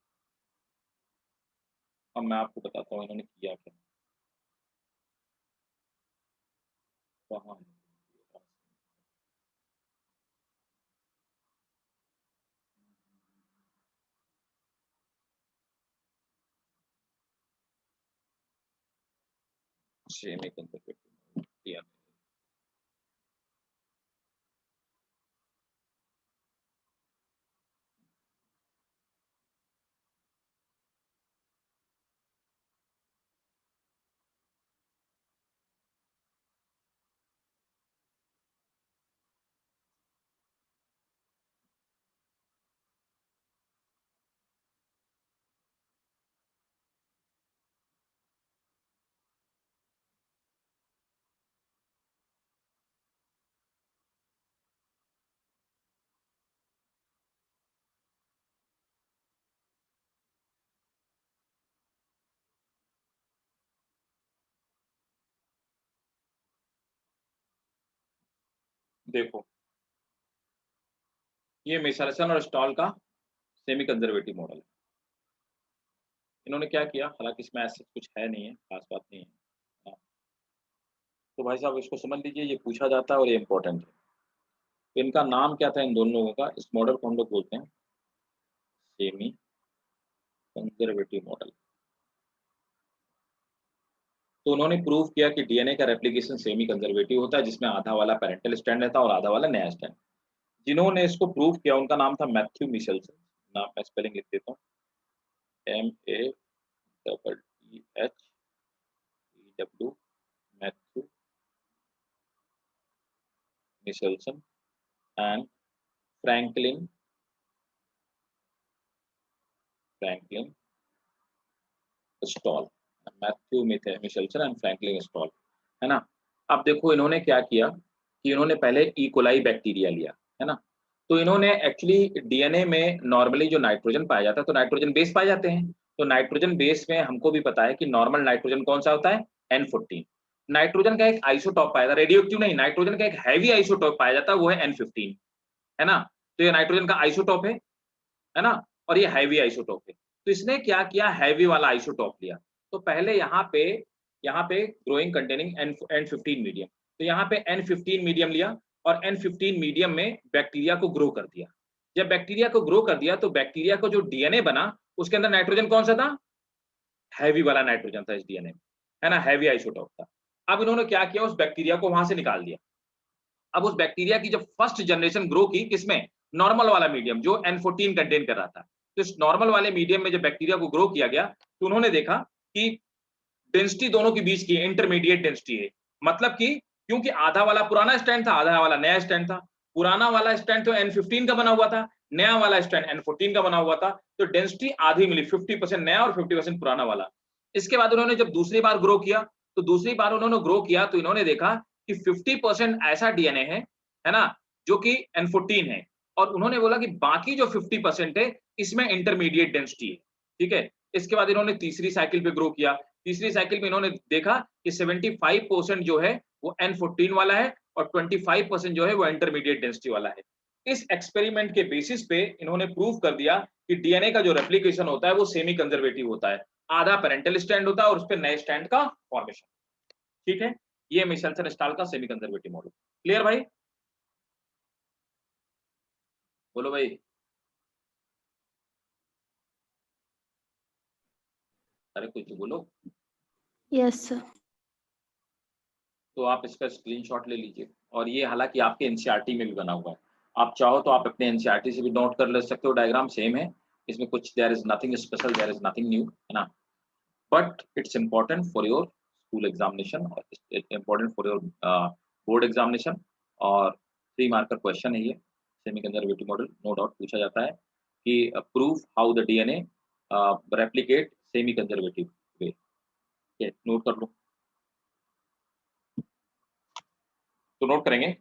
Speaker 1: अब मैं आपको बताता हूँ इन्होंने किया क्या। कहाँ है? सेमी कंजर्वेटिव किया। देखो, ये मिशेल्सन और स्टॉल का सेमी कंजर्वेटिव मॉडल है। इन्होंने क्या किया, हालांकि इसमें ऐसा कुछ है नहीं है, खास बात नहीं है। हाँ, तो भाई साहब इसको समझ लीजिए, ये पूछा जाता है और ये इंपॉर्टेंट है। तो इनका नाम क्या था इन दोनों लोगों का, इस मॉडल को हम लोग बोलते हैं सेमी कंजर्वेटिव मॉडल। तो उन्होंने प्रूव किया कि डीएनए का रेप्लिकेशन सेमी कंजर्वेटिव होता है, जिसमें आधा वाला पेरेंटल स्टैंड रहता है और आधा वाला नया स्टैंड। जिन्होंने इसको प्रूव किया उनका नाम था मैथ्यू मिशेल्सन। नाम मैं स्पेलिंग लिख देता हूँ, MAEEHEW, Matthew Meselson and Franklin Franklin Stahl. Matthew Meselson and Franklin Stahl, है ना। अब देखो इन्होंने क्या किया कि इन्होंने पहले इकोलाई बैक्टीरिया लिया, है ना। तो इन्होंने एक्चुअली डीएनए में नॉर्मली जो नाइट्रोजन पाया जाता है, तो नाइट्रोजन बेस पाए जाते हैं। तो नाइट्रोजन बेस में हमको भी पता है कि नॉर्मल नाइट्रोजन कौन सा होता है, N14। नाइट्रोजन का एक आइसोटॉप पाया जाता है, रेडियोएक्टिव नहीं, नाइट्रोजन का एक हैवी आइसोटॉप पाया जाता है, वो है N15, है ना। तो ये नाइट्रोजन का आइसोटॉप है ना, और ये हैवी आइसोटॉप है। तो इसने क्या किया, हैवी वाला आइसोटॉप लिया। तो पहले यहाँ पे ग्रोइंग कंटेनिंग N15 मीडियम, तो यहाँ पे N15 मीडियम लिया और N15 मीडियम में बैक्टीरिया को ग्रो कर दिया। जब बैक्टीरिया को ग्रो कर दिया तो बैक्टीरिया को जो डीएनए बना उसके अंदर नाइट्रोजन कौन सा था, हैवी वाला नाइट्रोजन था इस डीएनए में, है ना, हैवी आइसोटॉप था। अब इन्होंने क्या किया, उस बैक्टीरिया को वहां से निकाल दिया। अब उस बैक्टीरिया की जब फर्स्ट जनरेशन ग्रो की, किसमें, नॉर्मल वाला मीडियम जो N14 कंटेन कर रहा था। तो इस नॉर्मल वाले मीडियम में जब बैक्टीरिया को ग्रो किया गया तो उन्होंने देखा कि डेंसिटी दोनों के बीच की इंटरमीडिएट डेंसिटी है। मतलब कि क्योंकि आधा वाला पुराना स्टैंड था, आधा वाला नया स्टैंड था। पुराना वाला स्टैंड तो N15 का बना हुआ था, नया वाला स्टैंड N14 का बना हुआ था। तो डेंसिटी आधी मिली, 50% नया और 50% पुराना वाला। इसके बाद उन्होंने जब दूसरी बार ग्रो किया, तो दूसरी बार उन्होंने ग्रो किया तो इन्होंने देखा कि 50% ऐसा डीएनए है ना, जो कि N14 है। और उन्होंने बोला कि बाकी जो 50% है इसमें इंटरमीडिएट डेंसिटी है, ठीक है। इसके बाद इन्होंने तीसरी साइकिल पे ग्रो किया। तीसरी साइकिल में इन्होंने देखा कि 75% जो है वो N14 वाला है और 25% जो है वो इंटरमीडिएट डेंसिटी वाला है। इस एक्सपेरिमेंट के बेसिस पे इन्होंने प्रूव कर दिया कि डीएनए का जो रेप्लिकेशन होता है वो सेमी कंजर्वेटिव होता है। आधा पेरेंटल स्टैंड होता है और उस पे नए स्टैंड का फॉर्मेशन, ठीक है। ये मिशेल्सन स्टाल का सेमी कंजर्वेटिव मॉडल। क्लियर भाई, बोलो भाई। अरे कुछ तो बोलो।
Speaker 4: Yes, sir.
Speaker 1: तो आप इसका स्क्रीनशॉट ले लीजिए, और ये हालांकि आपके एनसीईआरटी में भी बना हुआ है। आप चाहो तो आप अपने एनसीईआरटी से भी नोट कर ले सकते हो, डायग्राम सेम है, इसमें कुछ there is nothing special, there is nothing new, है ना। But it's important for your school examination, और important for your board examination, और 3 मार्कर क्वेश्चन है ये। Semi conservative model no doubt पूछा जाता है कि prove how the DNA replicate semi conservative way. Note कर लो, तो नोट करेंगे।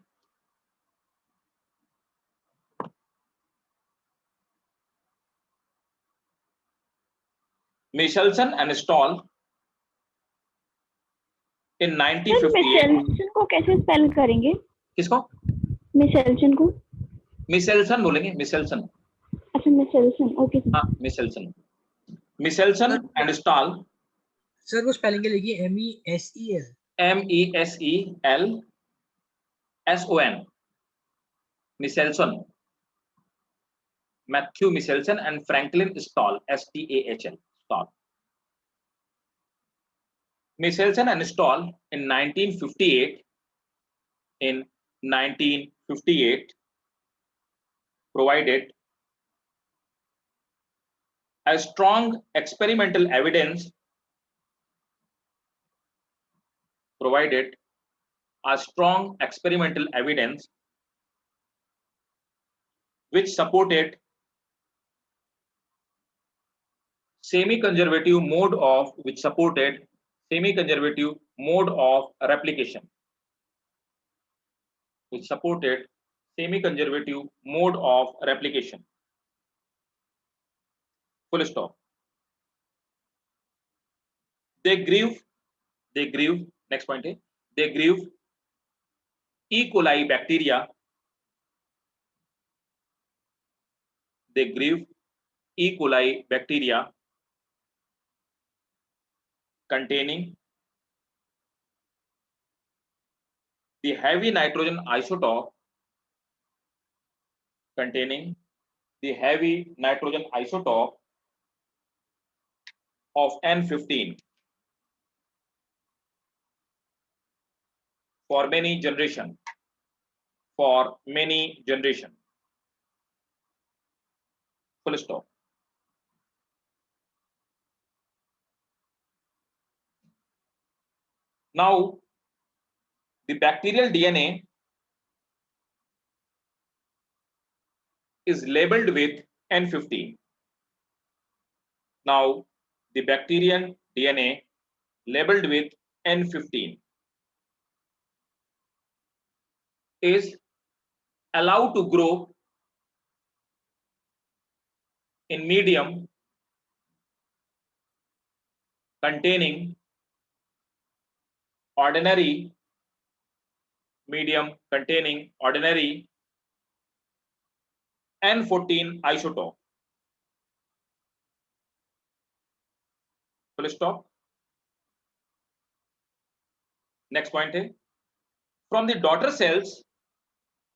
Speaker 1: Meselson and Stahl in
Speaker 3: sir
Speaker 1: 1958।
Speaker 3: Meselson को कैसे स्पेल करेंगे?
Speaker 1: किसको?
Speaker 3: मिशेल्सन को?
Speaker 1: मिशेल्सन बोलेंगे, मिशेल्सन।
Speaker 3: अच्छा मिशेल्सन, ओके
Speaker 1: हाँ, Meselson. Meselson and Stahl,
Speaker 2: sir वो स्पेलिंग के लिखिए MESEL।
Speaker 1: MESELSON, Meselson, Matthew Meselson and Franklin Stahl, STAHL, Stahl. Michelson and Stahl in 1958 provided a strong experimental evidence which supported semi-conservative mode of replication, full stop. They grew, next point है, they grew E. coli bacteria, containing the heavy nitrogen isotope of N15 for many generation. Full stop. Now, the bacterial DNA is labeled with N15. Now, the bacterial DNA labeled with N15 is allowed to grow in medium containing ordinary N14 isotope. Full stop. Next point है, from the daughter cells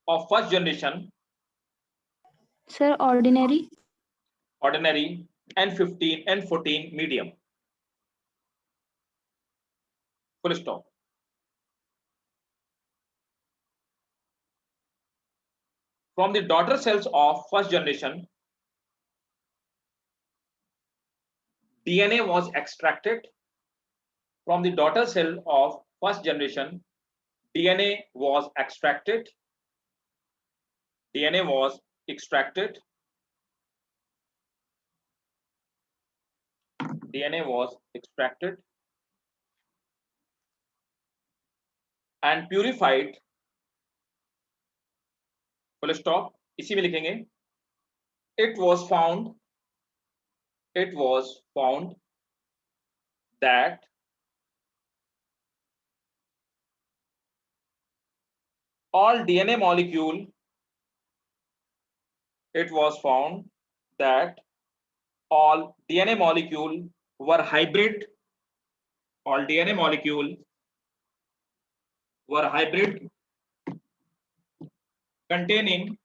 Speaker 1: of first generation,
Speaker 4: Sir, ordinary.
Speaker 1: N15, N14 medium. Full stop. From the daughter cells of first generation, DNA was extracted. From the daughter cell of first generation, DNA was extracted and purified. Full stop. इसी में लिखेंगे, it was found that all DNA molecule were hybrid. Containing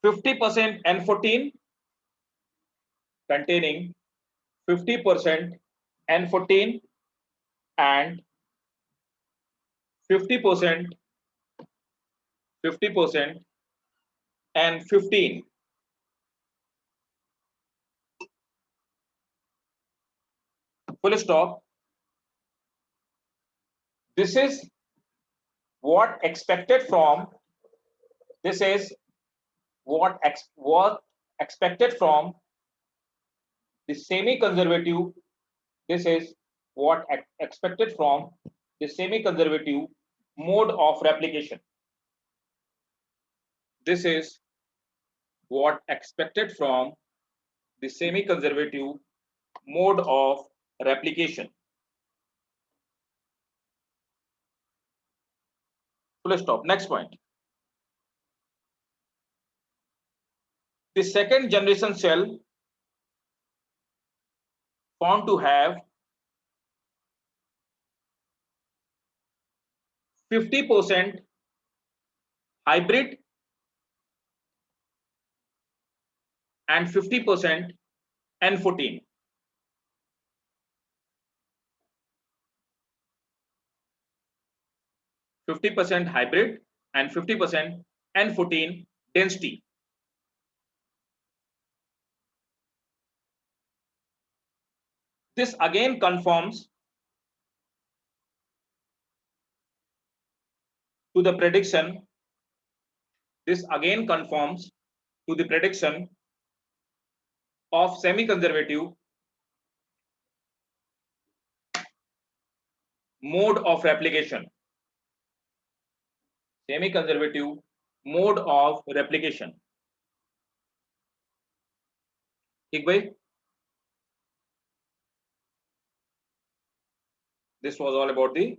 Speaker 1: 50% N14 containing 50% N14 and 50% N15. Full stop. This is what expected from, this is what expected from the semi-conservative, this is what expected from the semi-conservative mode of replication. This is what expected from the semi-conservative mode of replication. Full stop. Next point. The second generation cell found to have 50% hybrid and 50% N14. Hybrid and 50% N14 density. This again conforms to the prediction. This again conforms to the prediction of semi-conservative mode of replication. Semi-conservative mode of replication. ठीक भाई? This was all about the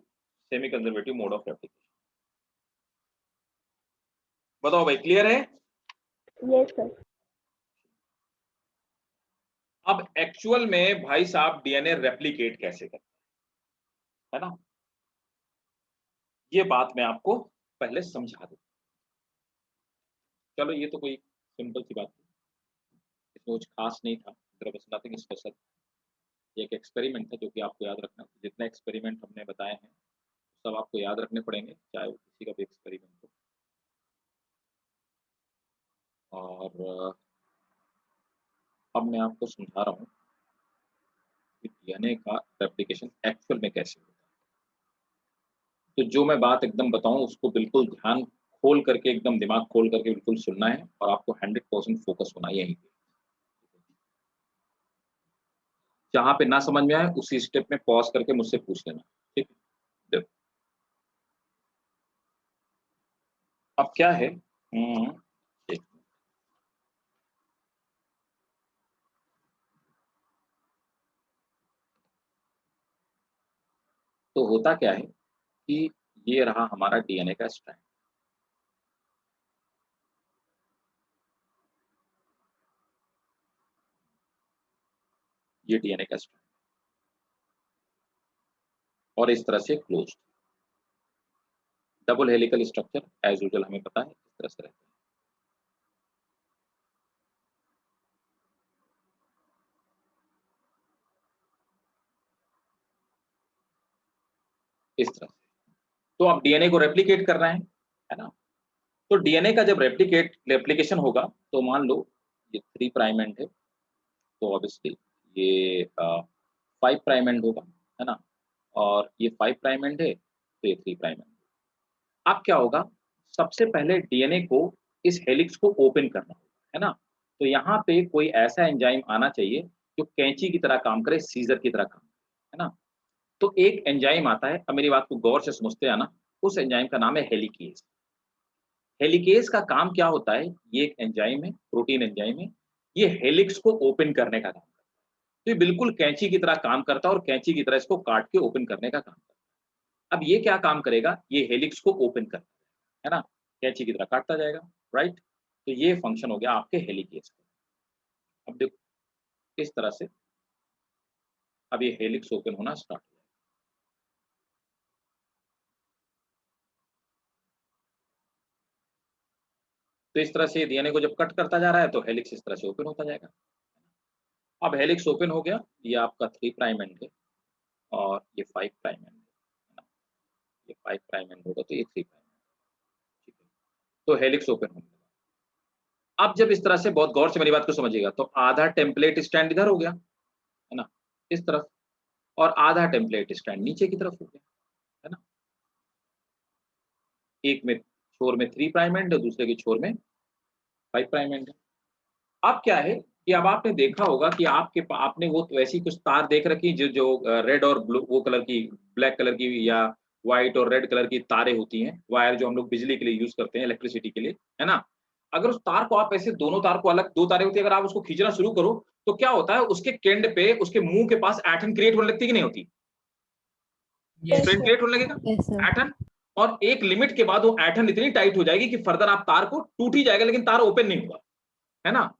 Speaker 1: semi-conservative mode of replication. बताओ भाई, clear है?
Speaker 3: Yes sir.
Speaker 1: अब actual में भाई साहब DNA replicate कैसे करते हैं, है ना? ये बात मैं आपको पहले समझा दूं। चलो, ये तो कोई सिंपल सी बात थी, इसमें कुछ खास नहीं था, बस नथिंग स्पेशल। ये एक एक्सपेरिमेंट था जो कि आपको याद रखना। जितने एक्सपेरिमेंट हमने बताए हैं सब आपको याद रखने पड़ेंगे, चाहे वो किसी का भी एक्सपेरिमेंट हो। और अब मैं आपको समझा रहा हूँ कि डीएनए का रेप्लिकेशन एक्चुअल में कैसे होता है। तो जो मैं बात एकदम बताऊं उसको बिल्कुल ध्यान खोल करके, एकदम दिमाग खोल करके बिल्कुल सुनना है और आपको 100% फोकस होना है यहीं पे। जहां पे ना समझ में आए उसी स्टेप में पॉज करके मुझसे पूछ लेना, ठीक है? देखो अब क्या है, तो होता क्या है कि ये रहा हमारा डीएनए का स्ट्रैंड। ये डीएनए का स्ट्रैंड और इस तरह से closed double helical structure as usual हमें पता है इस तरह से रहता है। इस तरह से तो आप डीएनए को रेप्लिकेट कर रहे हैं, है ना? तो डीएनए का जब रेप्लिकेशन होगा तो मान लो ये 3 प्राइम एंड है, तो ऑब्वियसली ये 5 प्राइम एंड होगा, है ना? और ये 5 प्राइम एंड है तो ये 3 प्राइम एंड। अब क्या होगा, सबसे पहले डीएनए को इस हेलिक्स को ओपन करना होगा, है ना? तो यहाँ पे कोई ऐसा एंजाइम आना चाहिए जो कैंची की तरह काम करे, सीजर की तरह काम करे, है ना? तो एक एंजाइम आता है, अब मेरी बात को गौर से समझते हैं ना, उस एंजाइम का नाम है हेलिकेज। हेलिकेज का काम क्या होता है, ये एक एंजाइम है, प्रोटीन एंजाइम है, ये हेलिक्स को ओपन करने का काम करता है। तो ये बिल्कुल कैंची की तरह काम करता है और कैंची की तरह इसको काट के ओपन करने का काम करता है। अब ये क्या काम करेगा, ये हेलिक्स को ओपन करता है ना? कैंची की तरह काटता जाएगा, राइट? तो ये फंक्शन हो गया आपके हेलिकेज का। अब देखो इस तरह से अब ये हेलिक्स ओपन होना स्टार्ट हो जाएगा। तो इस तरह से डीएनए को जब कट करता जा रहा है तो हेलिक्स इस तरह से ओपन होता जाएगा। अब हेलिक्स ओपन हो गया, ये आपका 3 प्राइम एंड है और ये 5 प्राइम एंड है ना, ये 5 प्राइम एंड होगा तो ये 3 प्राइम, ठीक है। तो हेलिक्स ओपन हो गया। अब जब इस तरह से, बहुत गौर से मेरी बात को समझिएगा, तो आधा टेम्पलेट स्टैंड इधर हो गया है ना, इस तरफ, और आधा टेम्पलेट स्टैंड नीचे की तरफ हो गया है ना। एक में छोर में 3 प्राइम एंड, दूसरे के छोर में 5 प्राइम एंड है। अब क्या है कि अब आपने देखा होगा कि आपने वो वैसी कुछ तार देख रखी जो जो रेड और ब्लू, वो कलर की, ब्लैक कलर की या व्हाइट और रेड कलर की तारें होती हैं, वायर जो हम लोग बिजली के लिए यूज करते हैं, इलेक्ट्रिसिटी के लिए, है ना। अगर उस तार को आप ऐसे, दोनों तार को अलग, 2 तारें होती है, अगर आप उसको खींचना शुरू करो तो क्या होता है, उसके केंड पे, उसके मुंह के पास एटम क्रिएट होने लगती कि नहीं होती, स्ट्रेन क्रिएट होने लगेगा एटम, और एक लिमिट के बाद वो एटम इतनी टाइट हो जाएगी कि फर्दर आप तार को टूट ही जाएगा लेकिन तार ओपन नहीं होगा, है ना।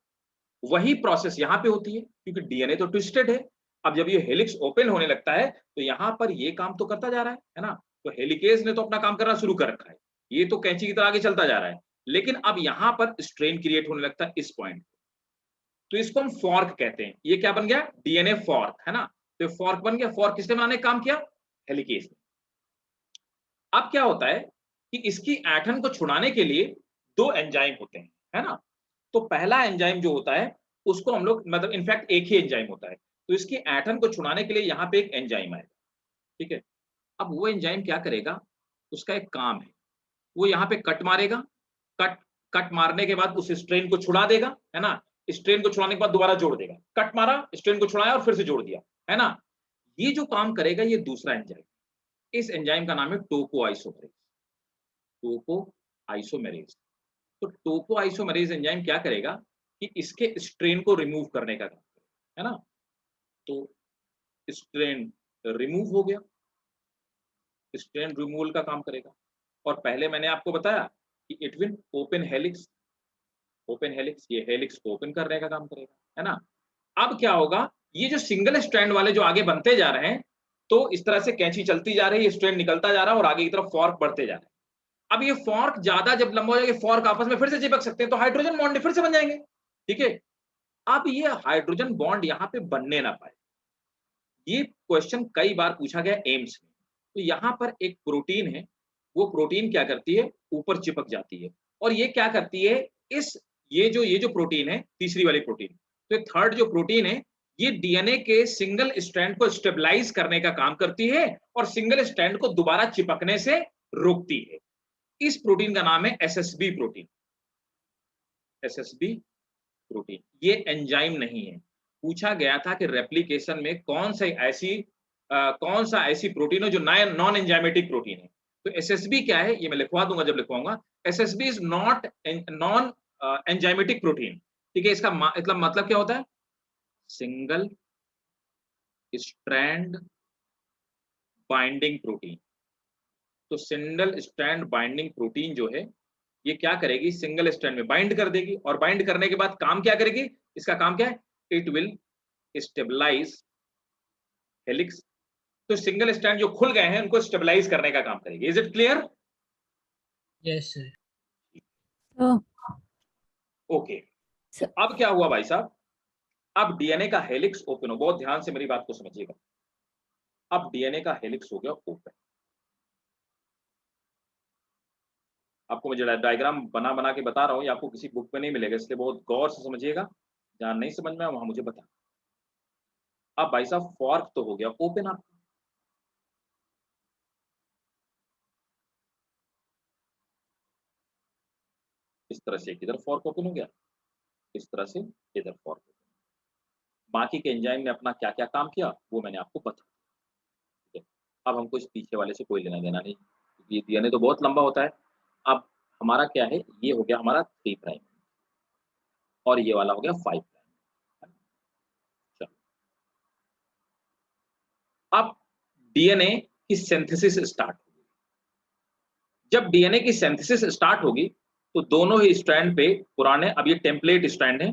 Speaker 1: वही प्रोसेस यहाँ पे होती है क्योंकि डीएनए तो ट्विस्टेड है। अब जब ये हेलिक्स ओपन होने लगता है तो यहाँ पर ये काम तो करता जा रहा है ना। तो हेलिकेज ने तो अपना काम करना शुरू कर रखा है, ये तो कैंची की तरह आगे चलता जा रहा है, लेकिन अब यहाँ पर स्ट्रेन क्रिएट होने लगता है इस पॉइंट, तो इसको हम फॉर्क कहते हैं। ये क्या बन गया, डीएनए फॉर्क, है ना। तो फॉर्क बन गया। फॉर्क किसने बनाने का काम किया, हेलिकेज ने। अब क्या होता है कि इसकी एटम को छुड़ाने के लिए 2 एंजाइम होते हैं, है ना। तो पहला एंजाइम जो होता है उसको हम लोग, मतलब इनफैक्ट एक ही एंजाइम होता है, तो इसकी एटम को छुड़ाने के लिए यहाँ पे एक एंजाइम आएगा, ठीक है। अब वो एंजाइम क्या करेगा, उसका एक काम है, वो यहाँ पे कट मारेगा, कट कट मारने के बाद उस स्ट्रेन को छुड़ा देगा, है ना। स्ट्रेन को छुड़ाने के बाद दोबारा जोड़ देगा, कट मारा, स्ट्रेन को छुड़ाया और फिर से जोड़ दिया, है ना। ये जो काम करेगा ये दूसरा एंजाइम, इस एंजाइम का नाम है टोको आइसोमेरेज। टोको आइसोमेरेज। तो टोको आइसोमेरेज एंजाइम क्या करेगा कि इसके स्ट्रेन को रिमूव करने का काम करेगा, है ना। तो स्ट्रेन रिमूव हो गया, स्ट्रेन रिमूवल का काम करेगा। और पहले मैंने आपको बताया कि it will open helix, open helix, ये हेलिक्स को ओपन करने का काम करेगा, है ना। अब क्या होगा, ये जो सिंगल स्ट्रैंड वाले जो आगे बनते जा रहे हैं, तो इस तरह से कैंची चलती जा रही है, स्ट्रैंड निकलता जा रहा है और आगे की तरफ फॉर्क बढ़ते जा रहे हैं। अब ये फॉर्क ज्यादा जब लंबा हो जाएगा, फॉर्क आपस में फिर से चिपक सकते हैं, तो हाइड्रोजन बॉन्ड फिर से बन जाएंगे, ठीक है। अब ये हाइड्रोजन बॉन्ड यहाँ पे बनने ना पाए, ये क्वेश्चन कई बार पूछा गया एम्स में। तो यहाँ पर एक प्रोटीन है, वो प्रोटीन क्या करती है, ऊपर चिपक जाती है, और ये क्या करती है, ये जो प्रोटीन है, तीसरी वाली प्रोटीन, तो थर्ड जो प्रोटीन है, ये डीएनए के सिंगल स्ट्रैंड को स्टेबलाइज करने का काम करती है और सिंगल स्ट्रैंड को दोबारा चिपकने से रोकती है। इस प्रोटीन का नाम है एसएसबी प्रोटीन। एसएसबी प्रोटीन, ये एंजाइम नहीं है। पूछा गया था कि रेप्लिकेशन में कौन सा ऐसी प्रोटीन है जो नॉन एंजाइमेटिक प्रोटीन है। तो एसएसबी क्या है, ये मैं लिखवा दूंगा जब लिखवाऊंगा। SSB is not non enzymatic protein, ठीक है। इसका मतलब क्या होता है, सिंगल स्ट्रैंड बाइंडिंग प्रोटीन। तो सिंगल स्ट्रैंड बाइंडिंग प्रोटीन जो है, ये क्या करेगी, सिंगल स्ट्रैंड में बाइंड कर देगी, और बाइंड करने के बाद काम क्या करेगी, इसका काम क्या है, इट विल स्टेबलाइज हेलिक्स। तो सिंगल स्ट्रैंड जो खुल गए हैं उनको स्टेबलाइज करने का काम करेगी। Is it clear?
Speaker 2: Yes sir.
Speaker 1: Okay. अब क्या हुआ भाई साहब, अब डीएनए का हेलिक्स ओपन हो, बहुत ध्यान से मेरी बात को समझिएगा। अब डीएनए का हेलिक्स हो गया ओपन। आपको मैं डायग्राम बना बना के बता रहा हूँ, ये आपको किसी बुक में नहीं मिलेगा, इसलिए बहुत गौर से समझिएगा। जहां नहीं समझ में वहां मुझे बता। अब भाई साहब फॉर्क तो हो गया ओपन आपका, इस तरह से इधर फॉर्क ओपन हो गया, इस तरह से इधर फॉर्क ओपन। बाकी के एंजाइम ने अपना क्या क्या काम किया वो मैंने आपको बता दिया, ठीक है। अब हमको इस पीछे वाले से कोई लेना देना नहीं, ये डीएनए तो बहुत लंबा होता है। अब हमारा क्या है, ये हो गया हमारा 3 प्राइम और ये वाला हो गया 5 प्राइम। चलो अब डीएनए की सिंथेसिस स्टार्ट होगी। जब डीएनए की सिंथेसिस स्टार्ट होगी तो दोनों ही स्ट्रैंड पे पुराने, अब ये टेम्पलेट स्ट्रैंड है,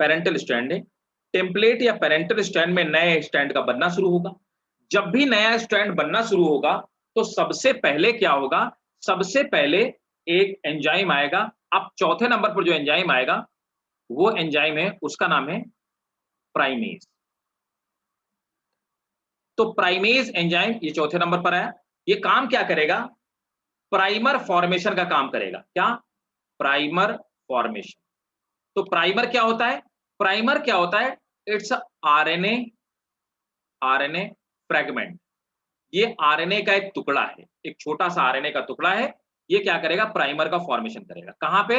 Speaker 1: पेरेंटल स्ट्रैंड है, टेम्पलेट या पेरेंटल स्ट्रैंड में नए स्ट्रैंड का बनना शुरू होगा। जब भी नया स्ट्रैंड बनना शुरू होगा तो सबसे पहले क्या होगा, सबसे पहले एक एंजाइम आएगा अब चौथे नंबर पर जो एंजाइम आएगा वो एंजाइम है, उसका नाम है प्राइमेज। तो प्राइमेज एंजाइम ये चौथे नंबर पर आया। ये काम क्या करेगा? प्राइमर फॉर्मेशन का काम करेगा। क्या? Primer formation. तो प्राइमर क्या होता है? प्राइमर क्या होता है? It's RNA, RNA fragment. ये आरएनए का एक टुकड़ा है, एक छोटा सा आरएनए का टुकड़ा है। ये क्या करेगा? प्राइमर का फॉर्मेशन करेगा। कहां पे?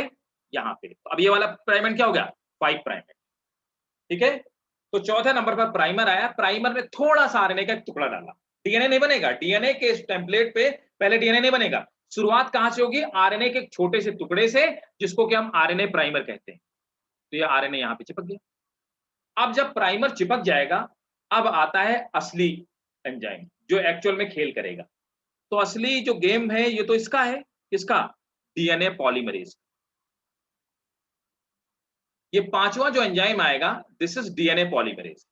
Speaker 1: यहां पे। तो अब ये वाला प्राइमर क्या हो गया? 5 प्राइमर। ठीक है, तो चौथे नंबर पर प्राइमर आया। प्राइमर ने थोड़ा सा आरएनए का एक टुकड़ा डाला। डीएनए नहीं बनेगा, डीएनए के इस टेम्पलेट पे पहले डीएनए नहीं बनेगा। शुरुआत कहां से होगी? आरएनए के एक छोटे से टुकड़े से, जिसको कि हम आरएनए प्राइमर कहते हैं। तो ये आरएनए यहां पे चिपक गया। अब जब प्राइमर चिपक जाएगा, अब आता है असली एंजाइम जो एक्चुअल में खेल करेगा। तो असली जो गेम है ये तो इसका है, इसका डीएनए पॉलीमरेज। ये पांचवा जो एंजाइम आएगा, दिस इज डीएनए पॉलीमरेज।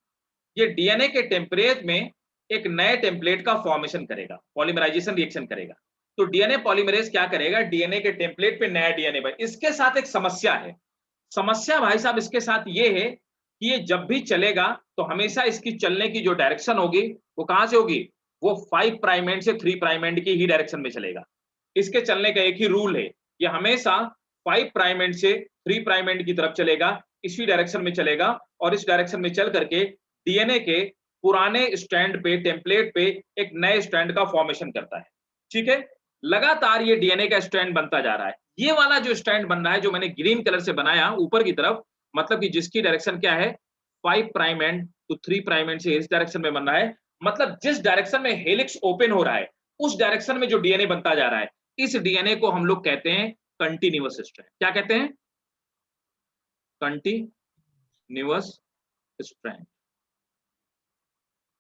Speaker 1: ये डीएनए के टेम्परेट में एक नए टेम्पलेट का फॉर्मेशन करेगा, पॉलीमराइजेशन रिएक्शन करेगा। तो डीएनए पॉलीमरेज क्या करेगा? डीएनए के टेम्पलेट पे नया डीएनए बने। इसके साथ एक समस्या है। समस्या भाई साहब इसके साथ ये है कि ये जब भी चलेगा तो हमेशा इसकी चलने की जो डायरेक्शन होगी वो कहां से होगी? वो 5 प्राइम एंड से 3 प्राइम एंड की ही डायरेक्शन में चलेगा। इसके चलने का एक ही रूल है, ये हमेशा 5 प्राइम एंड से 3 प्राइम एंड की तरफ चलेगा, इसी डायरेक्शन में चलेगा। और इस डायरेक्शन में चल करके डीएनए के पुराने स्ट्रैंड पे, टेम्पलेट पे एक नए स्ट्रैंड का फॉर्मेशन करता है। ठीक है, लगातार ये डीएनए का स्ट्रैंड बनता जा रहा है। ये वाला जो स्ट्रैंड बन रहा है, जो मैंने ग्रीन कलर से बनाया ऊपर की तरफ, मतलब कि जिसकी डायरेक्शन क्या है? 5 prime end to 3 prime end से इस डायरेक्शन में बन रहा है। मतलब जिस डायरेक्शन में हेलिक्स ओपन हो रहा है, उस डायरेक्शन में जो डीएनए बनता जा रहा है, इस डीएनए को हम लोग कहते हैं कंटिन्यूअस स्ट्रैंड। क्या कहते हैं? Continuous strand.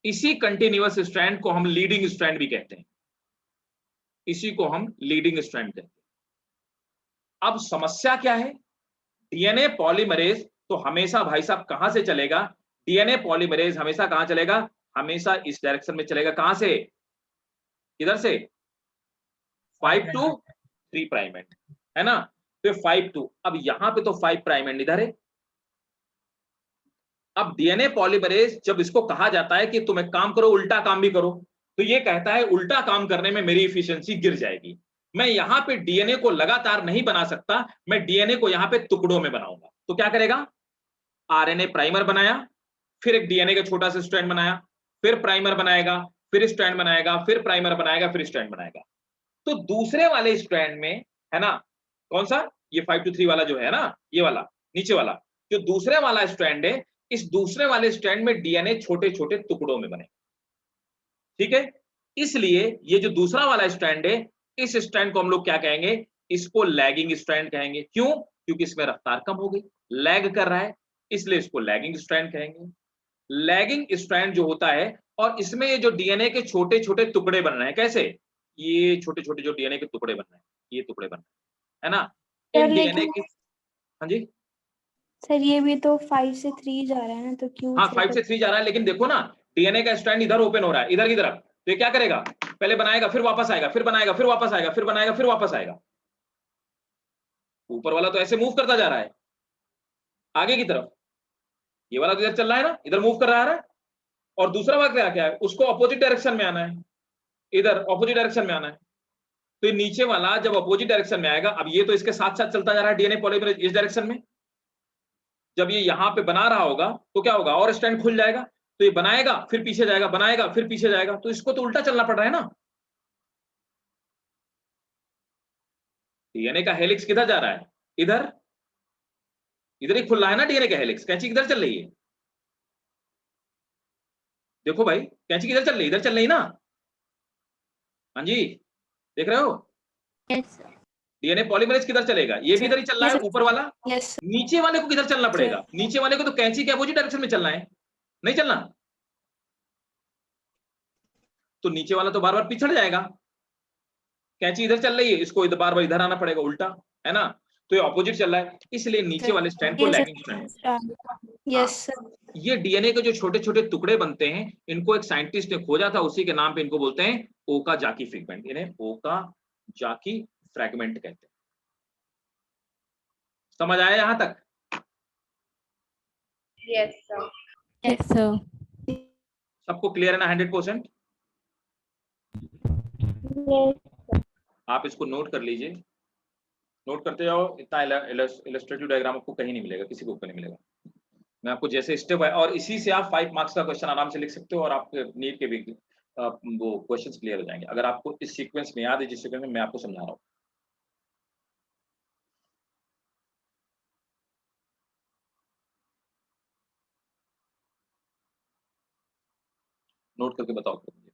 Speaker 1: इसी कंटिन्यूअस स्ट्रैंड को हम लीडिंग स्ट्रैंड भी कहते हैं। इसी को हम लीडिंग स्ट्रैंड कहते हैं। अब समस्या क्या है? डीएनए पॉलीमरेज तो हमेशा भाई साहब कहां से चलेगा? डीएनए पॉलीमरेज हमेशा कहां चलेगा? हमेशा इस डायरेक्शन में चलेगा। कहां से? इधर से 5 टू 3 प्राइम एंड, है ना? तो 5 टू, अब यहां पे तो 5 प्राइम एंड इधर है। अब डीएनए पॉलीमरेज जब इसको कहा जाता है कि तुम एक काम करो, उल्टा काम भी करो, तो ये कहता है उल्टा काम करने में मेरी इफिशियंसी गिर जाएगी। मैं यहां पे डीएनए को लगातार नहीं बना सकता, मैं डीएनए को यहां पे टुकड़ों में बनाऊंगा। तो क्या करेगा? आरएनए प्राइमर बनाया, फिर एक डीएनए का छोटा सा स्ट्रैंड बनाया, फिर प्राइमर बनाएगा, फिर स्ट्रैंड बनाएगा, फिर प्राइमर बनाएगा, फिर स्ट्रैंड बनाएगा। तो दूसरे वाले स्ट्रैंड में, है ना, कौन सा? ये 5 to 3 वाला जो है ना, ये वाला नीचे वाला जो दूसरे वाला स्ट्रैंड है, इस दूसरे वाले स्ट्रैंड में डीएनए छोटे छोटे टुकड़ों में बने। ठीक है, इसलिए ये जो दूसरा वाला स्ट्रैंड है, इस स्ट्रैंड को हम लोग क्या कहेंगे? इसको लैगिंग स्ट्रैंड कहेंगे। क्यों? क्योंकि इसमें रफ्तार कम हो गई, लैग कर रहा है, इसलिए इसको लैगिंग स्ट्रैंड कहेंगे। लैगिंग स्ट्रैंड जो होता है, और इसमें ये जो डीएनए के छोटे छोटे टुकड़े बन रहे हैं, कैसे? ये छोटे छोटे जो डीएनए के टुकड़े बन रहे हैं, ये टुकड़े बन रहे हैं, है ना? इन डीएनए के, हाँ जी
Speaker 4: सर ये भी तो 5 से 3 जा रहा है ना, तो क्यों?
Speaker 1: हाँ 5 से 3 जा रहा है, लेकिन देखो ना, डीएनए का स्ट्रैंड इधर ओपन हो रहा है, इधर की तरफ। तो ये क्या करेगा? पहले बनाएगा, फिर वापस आएगा, फिर बनाएगा, फिर वापस आएगा, फिर बनाएगा, फिर वापस आएगा। ऊपर वाला तो ऐसे मूव करता जा रहा है आगे की तरफ, ये वाला तो इधर चल रहा है ना, इधर मूव कर रहा है। और दूसरा वाला क्या है? उसको अपोजिट डायरेक्शन में आना है, इधर अपोजिट डायरेक्शन में आना है। तो ये नीचे वाला जब अपोजिट डायरेक्शन में आएगा, अब ये तो इसके साथ साथ चलता जा रहा है डीएनए पॉलीमरेज इस डायरेक्शन में, जब ये यहां पे बना रहा होगा तो क्या होगा? और स्ट्रैंड खुल जाएगा, तो ये बनाएगा, फिर पीछे जाएगा, बनाएगा, फिर पीछे जाएगा। तो इसको तो उल्टा चलना पड़ रहा है ना। डीएनए का हेलिक्स किधर जा रहा है? इधर, इधर ही खुल रहा है ना डीएनए का हेलिक्स। कैंची किधर चल रही है? देखो भाई, कैंची किधर चल रही है? इधर चल रही ना। हाँ जी, देख रहे हो?
Speaker 4: यस
Speaker 1: डीएनए पॉलीमरेज किधर चलेगा? ये भी इधर ही चल रहा है, ऊपर वाला।
Speaker 4: यस
Speaker 1: नीचे वाले को किधर चलना पड़ेगा? नीचे वाले को तो कैंची के अपोजिट डायरेक्शन में चलना है, नहीं चलना? तो नीचे वाला तो बार बार पिछड़ जाएगा। कैंची इधर चल रही है, इसको इधर बार बार इधर आना पड़ेगा उल्टा, है ना? तो ये ऑपोजिट चल रहा है, इसलिए नीचे वाले स्ट्रैंड को लैगिंग स्ट्रैंड।
Speaker 4: Yes sir.
Speaker 1: ये डीएनए के जो छोटे छोटे टुकड़े बनते हैं, इनको एक साइंटिस्ट ने खोजा था, उसी के नाम पे इनको बोलते हैं ओकाजाकी फ्रैगमेंट। इन्हें ओकाजाकी फ्रैगमेंट कहते हैं। समझ आया यहाँ तक?
Speaker 3: Yes sir.
Speaker 4: Yes sir.
Speaker 1: सबको क्लियर है ना 100%? आप इसको नोट कर लीजिए, नोट करते जाओ। इतना इलस्ट्रेटिव डायग्राम आपको कहीं नहीं मिलेगा, किसी बुक में नहीं मिलेगा। मैं आपको जैसे स्टेप है, और इसी से आप 5 मार्क्स का क्वेश्चन आराम से लिख सकते हो, और आप नीट के भी वो क्वेश्चंस क्लियर हो जाएंगे अगर आपको इस सीक्वेंस में याद है, जिस सीक्वेंस में मैं आपको समझा रहा हूँ। नोट करके बताओ फिर मुझे।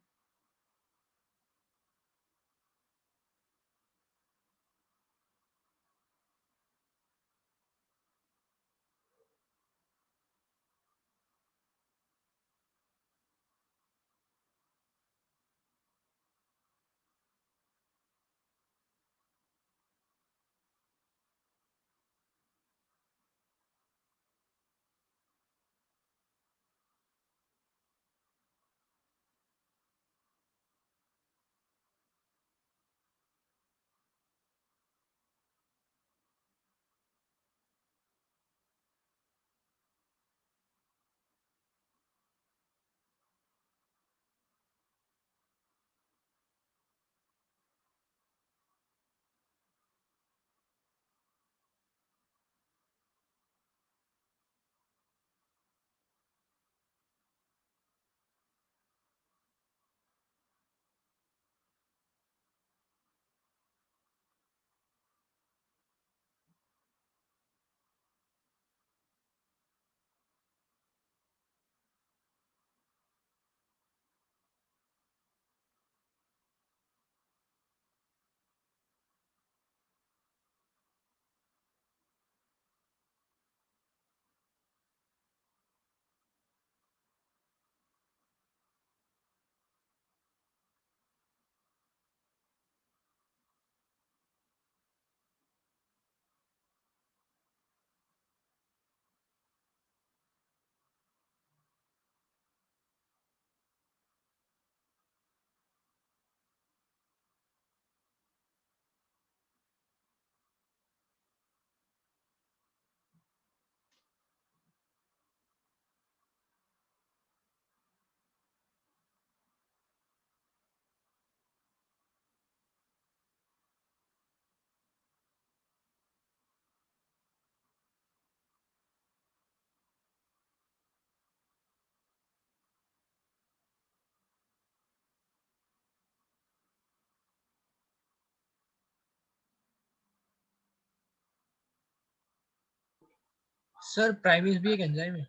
Speaker 2: सर प्राइमेज भी एक एंजाइम है।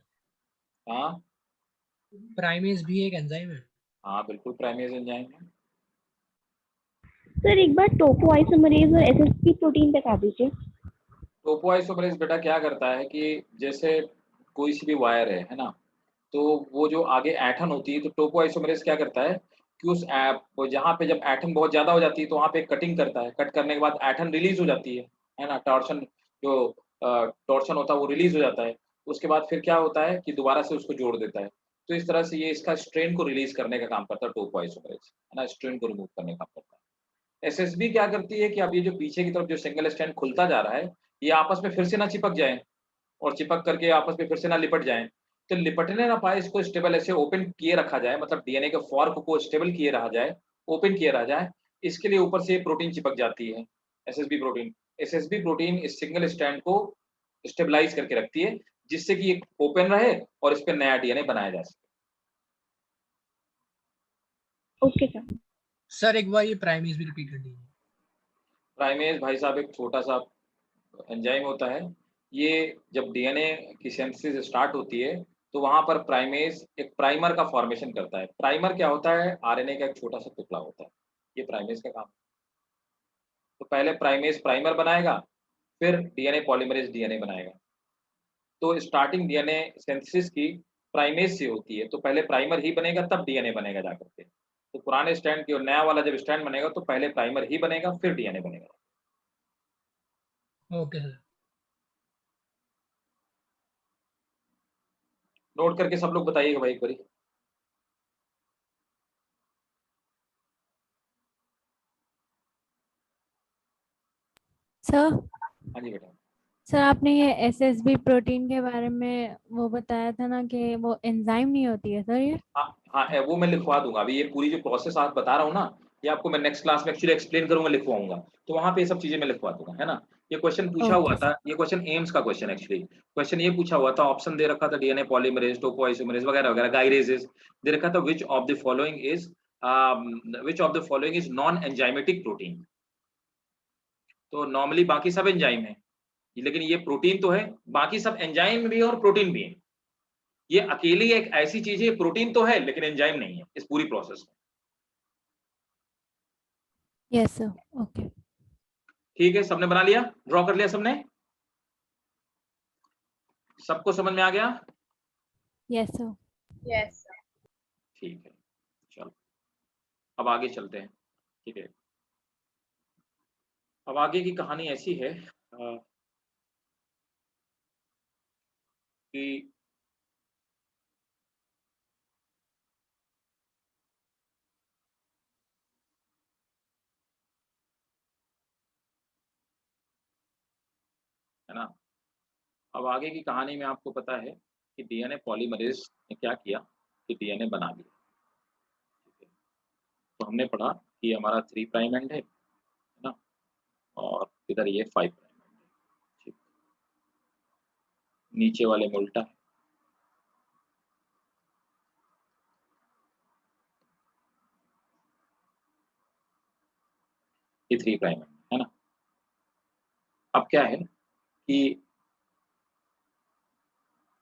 Speaker 1: हाँ
Speaker 2: प्राइमेज भी एक एंजाइम है।
Speaker 1: हाँ, बिल्कुल प्राइमेज एंजाइम है।
Speaker 3: सर एक बार टोपो आइसोमरेज और एसएसपी प्रोटीन बता दीजिए।
Speaker 1: टोपोआइसोमरेज बेटा क्या करता है कि जैसे कोई सी भी वायर है ना, तो वो जो आगे ऐठन होती है, तो टोपोआइसोमरेज क्या करता है कि उस जहाँ पे जब ऐठन बहुत ज़्यादा हो जाती है तो वहाँ पे कटिंग करता है, कट करने के बाद ऐठन रिलीज हो जाती है ना, टॉर्शन जो टॉर्शन होता है वो रिलीज हो जाता है। उसके बाद फिर क्या होता है कि दोबारा से उसको जोड़ देता है। तो इस तरह से ये इसका स्ट्रेन को रिलीज करने का काम करता है टोपोआइसोमरेज, है ना, स्ट्रेन को रिमूव करने का काम करता है। एसएसबी क्या करती है कि अब ये जो पीछे की तरफ जो सिंगल स्ट्रैंड खुलता जा रहा है, ये आपस में फिर से ना चिपक जाए, और चिपक करके आपस में फिर से ना लिपट जाएँ। तो लिपटने ना पाए, इसको स्टेबल ऐसे ओपन किए रखा जाए, मतलब डीएनए के फॉर्क को स्टेबल किए रहा जाए, ओपन किए रहा जाए। इसके लिए ऊपर से प्रोटीन चिपक जाती है, एसएसबी प्रोटीन। एसएसबी प्रोटीन इस सिंगल स्ट्रैंड को स्टेबलाइज़ करके रखती है, जिससे कि ये ओपन रहे और इस पे नया डीएनए बनाया जा सके।
Speaker 3: Okay sir.
Speaker 2: सर एक बार ये प्राइमेज भी रिपीट कर दीजिए।
Speaker 1: प्राइमेज भाई साहब एक छोटा-सा एंजाइम होता है। ये जब डीएनए की सिंथेसिस स्टार्ट होती है, तो वहाँ पर प्राइमेज एक प्राइमर का फॉर्मेशन करता है। प्राइमर क्या होता है? आरएनए का एक छोटा-सा टुकड़ा होता है। ये प्राइमेज का काम है। तो पहले प्राइमेज प्राइमर बनाएगा, फिर डीएनए पॉलीमरेज डीएनए बनाएगा। तो स्टार्टिंग डीएनए सिंथेसिस की प्राइमेज से होती है, तो पहले प्राइमर ही बनेगा तब डीएनए बनेगा जाकर के। तो पुराने स्ट्रैंड की और नया वाला जब स्ट्रैंड बनेगा तो पहले प्राइमर ही बनेगा, फिर डीएनए बनेगा।
Speaker 2: Okay sir.
Speaker 1: नोट करके सब लोग बताइएगा भाई एक बारी।
Speaker 4: सर
Speaker 1: हाँ जी बेटा।
Speaker 5: सर आपने ये एसएसबी प्रोटीन के बारे में वो बताया था ना कि वो एंजाइम नहीं होती है सर ये?
Speaker 1: हाँ वो मैं लिखवा दूंगा। अभी ये पूरी जो प्रोसेस आप बता रहा हूँ ना, ये आपको मैं नेक्स्ट क्लास में एक्चुअली एक्सप्लेन करूंगा, लिखवाऊंगा, तो वहाँ पे ये सब चीजें मैं लिखवा दूंगा, है ना। ये क्वेश्चन पूछा हुआ
Speaker 5: ओके
Speaker 1: था, ये क्वेश्चन एम्स का क्वेश्चन एक्चुअली, क्वेश्चन ये पूछा हुआ था, ऑप्शन दे रखा था डीएनए पॉलीमरेज, टोपोआइसोमरेज वगैरह वगैरह, गाइरेजेस दे रखा था, विच of the following is non enzymatic protein. तो नॉर्मली बाकी सब एंजाइम है, लेकिन ये प्रोटीन तो है, बाकी सब एंजाइम भी है और प्रोटीन भी है। ये अकेली एक ऐसी चीज है, प्रोटीन तो है लेकिन एंजाइम नहीं है इस पूरी प्रोसेस में।
Speaker 5: Yes sir okay.
Speaker 1: ठीक है, सबने बना लिया, ड्रॉ कर लिया सबने, सबको समझ में आ गया?
Speaker 5: Yes sir.
Speaker 3: यस
Speaker 1: ठीक है, चलो अब आगे चलते हैं। ठीक है, अब आगे की कहानी ऐसी है कि है ना, अब आगे की कहानी में आपको पता है कि डीएनए पॉलीमरेज ने क्या किया कि डीएनए बना दिया। ठीक है, तो हमने पढ़ा कि हमारा 3 प्राइम एंड है ना, और इधर ये 5 प्राइम एंड है। ठीक, नीचे वाले में उल्टा है, ये 3 प्राइम एंड है ना। अब क्या है कि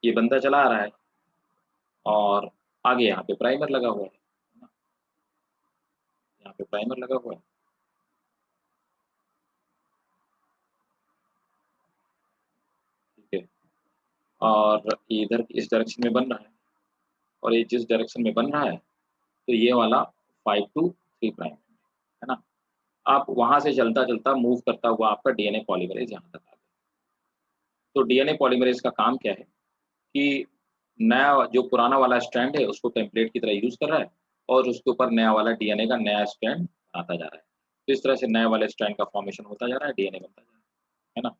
Speaker 1: ये बंदा चला आ रहा है और आगे यहाँ पे प्राइमर लगा हुआ है ना, यहाँ पे प्राइमर लगा हुआ है। ठीक है, और इधर इस डायरेक्शन में बन रहा है, और ये जिस डायरेक्शन में बन रहा है तो ये वाला 5 to 3 प्राइम है ना। आप वहां से चलता चलता मूव करता हुआ आपका डीएनए पॉलीमरेज यहाँ तक आ गया। तो डीएनए पॉलीमरेज का काम क्या है कि नया जो पुराना वाला स्ट्रैंड है उसको टेम्पलेट की तरह यूज कर रहा है, और उसके ऊपर नया वाला डीएनए का नया स्ट्रैंड आता जा रहा है। तो इस तरह से नए वाले स्ट्रैंड का फॉर्मेशन होता जा रहा है, डीएनए बनता जा रहा है ना।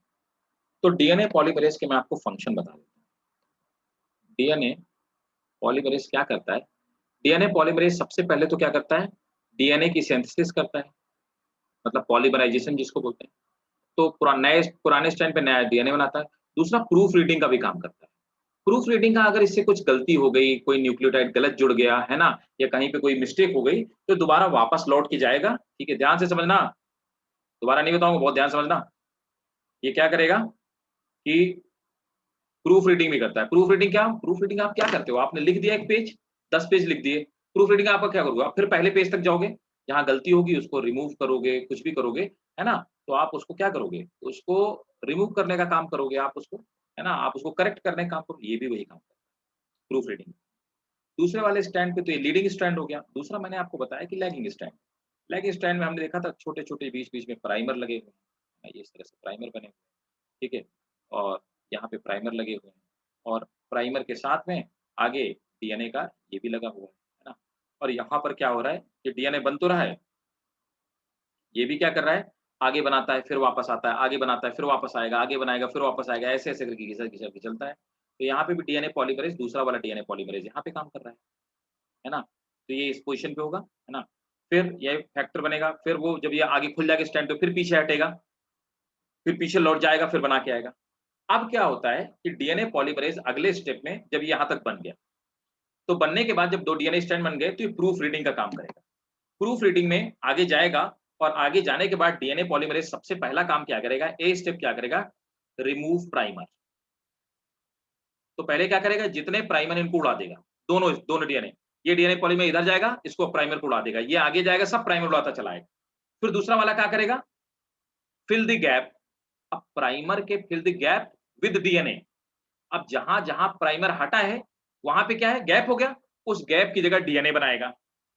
Speaker 1: तो डीएनए पॉलीमरेज के मैं आपको फंक्शन बता देता हूँ। डीएनए पॉलीमरेज क्या करता है? डीएनए पॉलीमरेज सबसे पहले तो क्या करता है, डीएनए की सिंथेसिस करता है, मतलब पॉलीमराइजेशन जिसको बोलते हैं। तो पुराने स्ट्रैंड पे नया डीएनए बनाता है। दूसरा प्रूफ रीडिंग का भी काम करता है। प्रूफ रीडिंग का अगर इससे कुछ गलती हो गई, कोई न्यूक्लियोटाइड गलत जुड़ गया है ना, या कहीं पे कोई मिस्टेक हो गई, तो दोबारा वापस लौट के जाएगा। ठीक है, ध्यान से समझना, दोबारा नहीं बताऊंगा, बहुत ध्यान से समझना। ये क्या करेगा कि प्रूफ रीडिंग भी करता है। प्रूफ रीडिंग क्या? प्रूफ रीडिंग आप क्या करते हो, आपने लिख दिया एक पेज, 10 पेज लिख दिए, प्रूफ रीडिंग आपका क्या करोगे, आप फिर पहले पेज तक जाओगे, जहां गलती होगी उसको रिमूव करोगे, कुछ भी करोगे, है ना। तो आप उसको क्या करोगे, उसको रिमूव करने का काम करोगे आप उसको, है ना, आप उसको करेक्ट करने का काम करोगे। ये भी वही काम करता है प्रूफ रीडिंग। दूसरे वाले स्टैंड पे तो ये लीडिंग स्टैंड हो गया। दूसरा मैंने आपको बताया कि लैगिंग स्टैंड। लैगिंग स्टैंड में हमने देखा था छोटे छोटे बीच बीच में प्राइमर लगे हुए हैं, ये इस तरह से प्राइमर बने हुए हैं। ठीक है, और यहाँ पे प्राइमर लगे हुए हैं, और प्राइमर के साथ में आगे डीएनए का ये भी लगा हुआ है ना। और यहाँ पर क्या हो रहा है कि डीएनए बन तो रहा है, ये भी क्या कर रहा है, आगे बनाता है फिर वापस आता है, आगे बनाता है फिर वापस आएगा, आगे बनाएगा फिर वापस आएगा, ऐसे ऐसे करके घिसा घिसा के चलता है। तो यहाँ पे भी डीएनए पॉलीमरेज, दूसरा वाला डीएनए पॉलीमरेज यहाँ पे काम कर रहा है ना। तो ये इस पोजीशन पे होगा, है ना। फिर ये फैक्टर बनेगा, फिर वो जब ये आगे खुल जाएगा स्टैंड तो फिर पीछे हटेगा, फिर पीछे लौट जाएगा, फिर बना के आएगा। अब क्या होता है कि डीएनए पॉलीमरेज अगले स्टेप में जब यहाँ तक बन गया, तो बनने के बाद जब 2 डीएनए स्ट्रैंड बन गए तो ये प्रूफ रीडिंग का काम करेगा। प्रूफ रीडिंग में आगे जाएगा, और आगे जाने के बाद डीएनए पॉलीमरेज सबसे पहला काम क्या करेगा, ए स्टेप क्या करेगा, रिमूव प्राइमर। तो पहले क्या करेगा, जितने प्राइमर इनको उड़ा देगा, दोनों दोनों डीएनए, ये डीएनए पॉलीमर इधर जाएगा, इसको प्राइमर को उड़ा देगा, ये आगे जाएगा, सब प्राइमर उड़ाता चला आएगा। फिर दूसरा वाला क्या करेगा, फिल द गैप। अब प्राइमर के fill the gap with DNA. अब जहां जहां प्राइमर हटा है वहां पे क्या है, गैप हो गया, उस गैप की जगह डीएनए बनाएगा।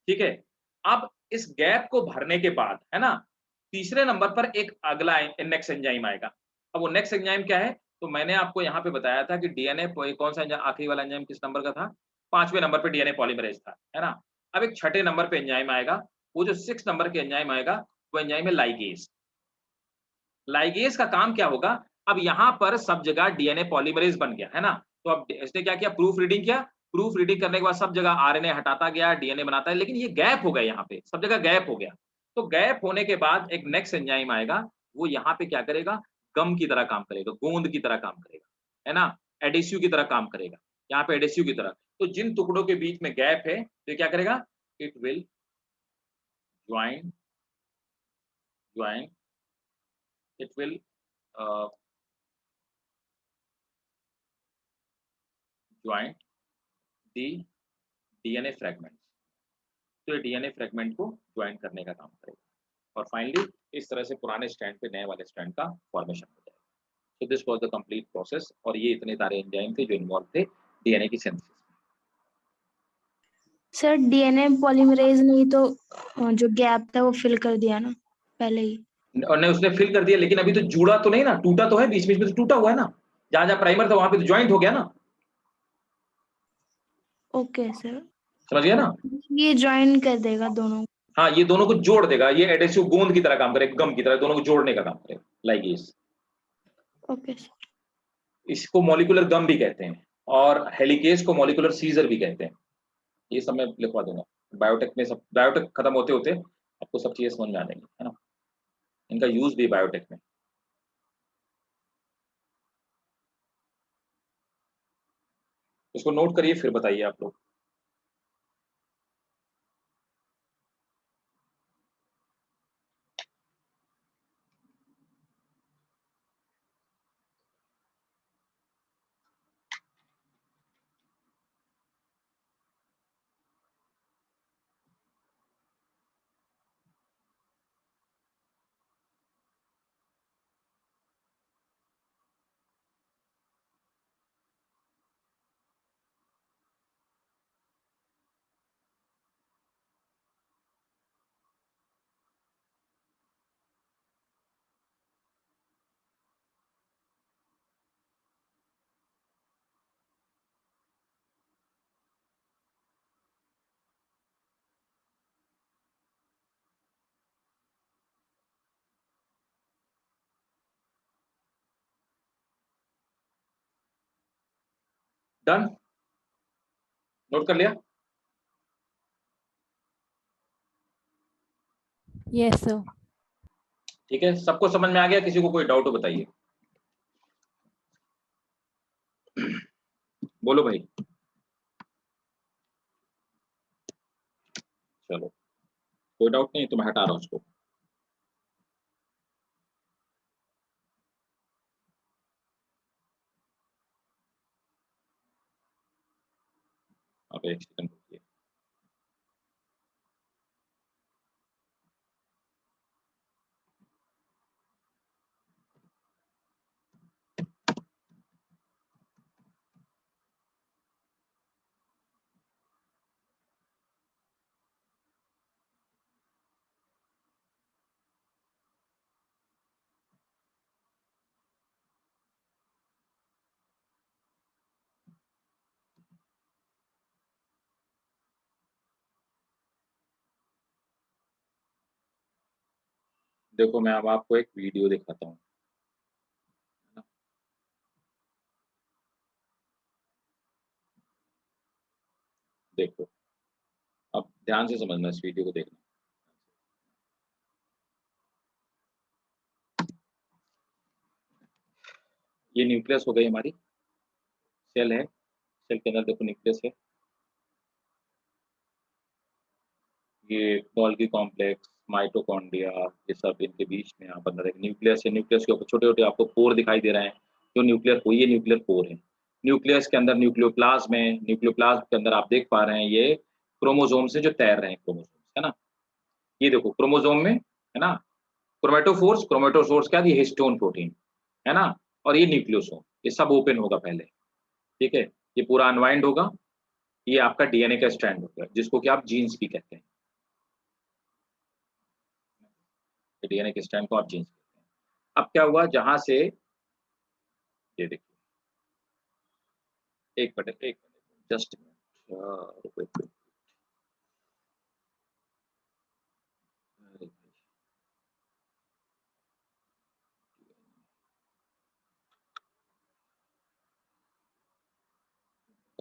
Speaker 1: ठीक है, अब इस गैप को भरने के बाद, है ना, तीसरे नंबर पर एक अगला नेक्स्ट एंजाइम आएगा। अब वो नेक्स्ट एंजाइम क्या है, तो मैंने आपको यहाँ पे बताया था कि डीएनए कौन सा एंजाइम, आखिरी वाला एंजाइम किस नंबर का था, 5वें नंबर पे डीएनए पॉलीमरेज था, है ना। अब एक 6ठे नंबर पे एंजाइम आएगा, वो जो 6 नंबर के एंजाइम आएगा वो एंजाइम है लाइगेज। लाइगेज का काम क्या होगा, अब यहाँ पर सब जगह डीएनए पॉलीमरेज बन गया है ना, तो अब इसने क्या किया, प्रूफ रीडिंग किया, प्रूफ रीडिंग करने के बाद सब जगह आरएनए हटाता गया, डीएनए बनाता है, लेकिन ये गैप हो गया, यहाँ पे सब जगह गैप हो गया। तो गैप होने के बाद एक नेक्स्ट एंजाइम आएगा, वो यहाँ पे क्या करेगा, गम की तरह काम करेगा, गोंद की तरह काम करेगा, है ना, एडेसिव की तरह काम करेगा, यहाँ पे एडेसिव की तरह। तो जिन टुकड़ों के बीच में गैप है, तो ये क्या करेगा, it will join join it will join the DNA fragments. तो ये डीएनए फ्रैगमेंट को ज्वाइन करने का काम करेगा और फाइनली इस तरह से पुराने स्ट्रैंड पे नए वाले स्ट्रैंड का फॉर्मेशन हो जाएगा। So this was the complete process और ये इतने सारे एंजाइम थे जो इन्वॉल्व थे डीएनए की सिंथेसिस में।
Speaker 4: सर डीएनए पॉलीमरेज नहीं तो जो गैप था वो फिल कर दिया ना पहले ही।
Speaker 1: और नहीं उसने फिल कर दिया, लेकिन अभी तो जुड़ा तो नहीं ना, टूटा तो है, बीच बीच में तो टूटा हुआ है ना, जहां जहां प्राइमर था वहां पे तो ज्वाइंट हो गया ना।
Speaker 4: ओके सर,
Speaker 1: समझ गया ना।
Speaker 4: ये ज्वाइन कर देगा दोनों।
Speaker 1: हाँ, ये दोनों को जोड़ देगा, ये एडेसिव गोंद की तरह काम करेगा, गम की तरह दोनों को जोड़ने का काम करेगा, लाइक दिस।
Speaker 4: Okay sir.
Speaker 1: इसको मॉलिक्यूलर गम भी कहते हैं और हेलिकेज को मॉलिक्यूलर सीजर भी कहते हैं। ये सब मैं लिखवा दूंगा, बायोटेक में सब, बायोटेक खत्म होते होते आपको सब चीजें समझ में आ जाएंगी, है ना, इनका यूज भी बायोटेक में। इसको नोट करिए फिर बताइए आप लोग। डन, नोट कर लिया।
Speaker 5: Yes sir.
Speaker 1: ठीक है, सबको समझ में आ गया, किसी को कोई डाउट हो बताइए। बोलो भाई। चलो, कोई डाउट नहीं तो मैं हटा रहा हूं उसको। अब एक सेकंड रुकिए। देखो मैं अब आपको एक वीडियो दिखाता हूँ, देखो, अब ध्यान से समझना, इस वीडियो को देखना। ये न्यूक्लियस हो गई हमारी, सेल है, सेल के अंदर देखो न्यूक्लियस है, ये गोल्गी कॉम्प्लेक्स, माइटोकॉन्ड्रिया, ये सब इनके बीच में आप अंदर एक न्यूक्लियस है, न्यूक्लियस के ऊपर छोटे छोटे आपको पोर दिखाई दे रहे हैं, जो न्यूक्लियर पोर, ये न्यूक्लियर पोर है। न्यूक्लियस के अंदर न्यूक्लियोप्लाज्म है, न्यूक्लियोप्लाज्म के अंदर आप देख पा रहे हैं ये क्रोमोसोम से जो तैर रहे हैं, क्रोमोसोम है ना, ये देखो क्रोमोसोम में, है ना, क्रोमेटोफोर्स, क्रोमेटोफोर्स क्या, ये हिस्टोन प्रोटीन है ना, और ये न्यूक्लियोसोम, ये सब ओपन होगा पहले, ठीक है, ये पूरा अनवाइंड होगा, ये आपका डीएनए का स्ट्रैंड होगा, जिसको कि आप जीन्स भी कहते हैं, डीएनए के स्ट्रैंड को आप जीन्स कहते हैं। अब क्या हुआ, जहां से, ये देखिए, एक मिनट, जस्ट रुको,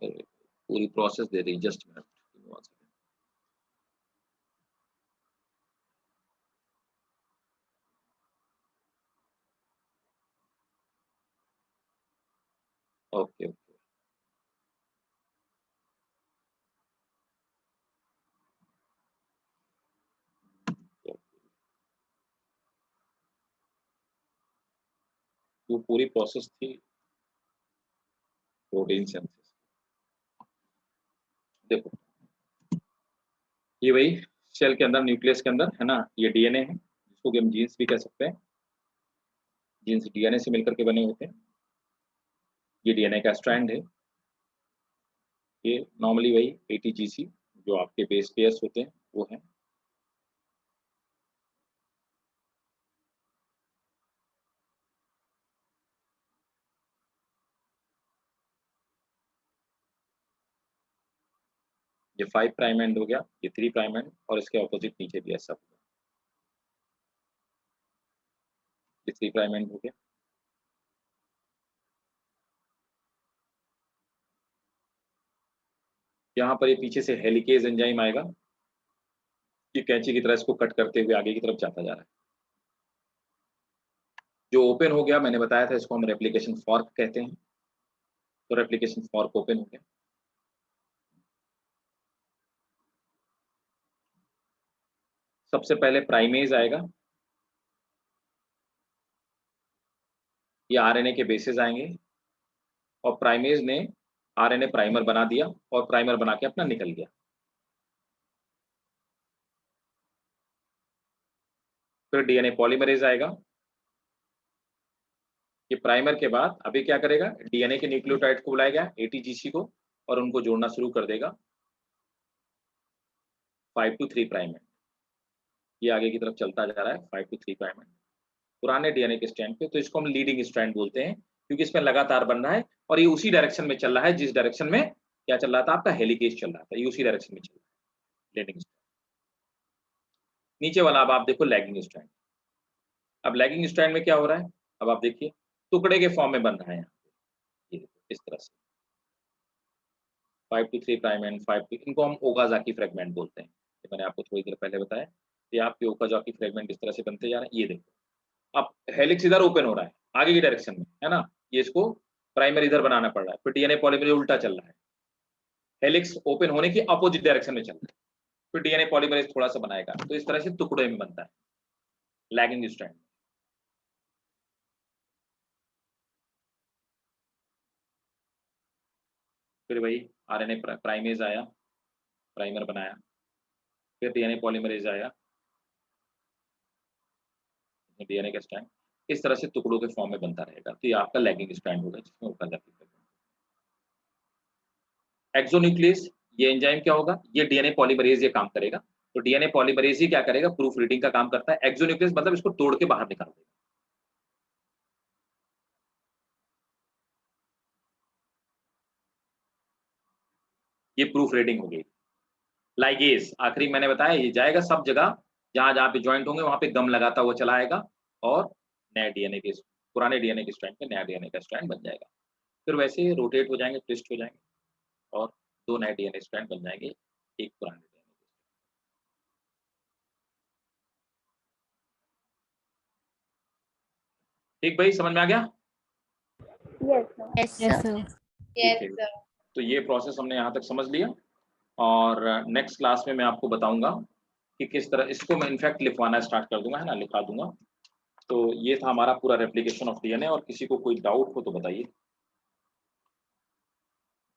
Speaker 1: पूरी प्रोसेस दे रही, जस्ट मिनट। ओके ओके, वो पूरी प्रोसेस थी प्रोटीन सिंथेसिस। देखो ये वही सेल के अंदर, न्यूक्लियस के अंदर है ना, ये डीएनए है, जिसको कि हम जीन्स भी कह सकते हैं। जीन्स डीएनए से मिलकर के बने होते हैं। ये डीएनए का स्ट्रैंड है। ये नॉर्मली वही एटीजीसी जो आपके बेस पेयर्स होते हैं वो है। ये 5 प्राइम एंड हो गया, ये 3 प्राइम एंड, और इसके ऑपोजिट नीचे भी ऐसा होगा, ये 3 प्राइम एंड हो गया। यहाँ पर ये पीछे से हेलिकेज एंजाइम आएगा, ये कैंची की तरह इसको कट करते हुए आगे की तरफ जाता जा रहा है। जो ओपन हो गया, मैंने बताया था, इसको हम रेप्लिकेशन फॉर्क कहते हैं। तो रेप्लिकेशन फॉर्क ओपन हो गया। सबसे पहले प्राइमेज आएगा, ये आरएनए के बेसिस आएंगे, और प्राइमेज ने आरएनए प्राइमर बना दिया, और प्राइमर बना के अपना निकल गया। फिर डीएनए पॉलीमरेज आएगा। ये प्राइमर के बाद अभी क्या करेगा, डीएनए के न्यूक्लियोटाइड को बुलाएगा, एटीजीसी को, और उनको जोड़ना शुरू कर देगा 5 to 3 प्राइम एंड। ये आगे की तरफ चलता जा रहा है 5 to 3 प्राइम एंड पुराने डीएनए के स्ट्रैंड पे। तो इसको हम लीडिंग स्ट्रैंड बोलते हैं, क्योंकि इसमें लगातार बन रहा है, और ये उसी डायरेक्शन में चल रहा है जिस डायरेक्शन में क्या चल रहा था, आपका हेलिकेज चल रहा था। ये उसी डायरेक्शन में चल रहा है लीडिंग स्ट्रैंड। नीचे वाला अब आप देखो लैगिंग स्ट्रैंड। अब लैगिंग स्ट्रैंड में क्या हो रहा है, अब आप देखिए टुकड़े के फॉर्म में बन रहा है यहाँ पे, ये इस तरह से 5 to 3 प्राइम एंड 5 to, इनको हम ओकाज़ाकी फ्रेगमेंट बोलते हैं। ये मैंने आपको थोड़ी देर पहले बताया, ये आपके ओकाज़ाकी फ्रेगमेंट इस तरह से बनते जा रहे हैं। ये देखो अब हेलिक्स इधर ओपन हो रहा है आगे की डायरेक्शन में, है ना, ये इसको प्राइमर इधर बनाना पड़ रहा है। फिर डीएनए पॉलीमरेज उल्टा चल रहा है, हेलिक्स ओपन होने की अपोजिट डायरेक्शन में चल रहा है। फिर डीएनए पॉलीमरेज थोड़ा सा बनाएगा, तो इस तरह से टुकड़े में बनता है लैगिंग स्ट्रैंड। फिर वही आरएनए प्राइमेज आया, प्राइमर बनाया, फिर डीएनए पॉलीमरेज आया, डीएनए का स्ट्रैंड इस तरह से टुकड़ों के फॉर्म में बनता रहेगा। तो ये आपका लैगिंग स्ट्रैंड होगा, जिसमें ओकाज़ाकी फ्रेगमेंट। एक्सोन्यूक्लियस, ये एंजाइम क्या होगा, ये डीएनए पॉलीमरेज ये काम करेगा। तो डीएनए पॉलीमरेज ही क्या करेगा, प्रूफ रीडिंग का काम करता है। एक्सोन्यूक्लियस मतलब इसको तोड़ के बाहर निकाल देगा। ये प्रूफ रीडिंग हो गई। लाइगेज आखिरी मैंने बताया, ये जाएगा सब जगह जहां जहां पे ज्वाइंट होंगे वहां पे गम लगाता हुआ चला आएगा, और नए डीएनए के पुराने डीएनए के स्ट्रैंड पे नया डीएनए का स्ट्रैंड बन जाएगा। फिर वैसे ही रोटेट हो जाएंगे, ट्विस्ट हो जाएंगे, और 2 नए डीएनए स्ट्रैंड बन जाएंगे एक पुराने डीएनए। ठीक भाई, समझ में आ गया?
Speaker 3: Yes sir.
Speaker 5: Yes sir.
Speaker 1: ठीक है, तो ये प्रोसेस हमने यहाँ तक समझ लिया, और नेक्स्ट क्लास में मैं आपको बताऊंगा कि किस तरह इसको मैं इनफैक्ट लिखवाना स्टार्ट कर दूंगा, है ना, लिखा दूंगा। तो ये था हमारा पूरा रेप्लिकेशन ऑफ डीएनए। और किसी को कोई डाउट हो तो बताइए,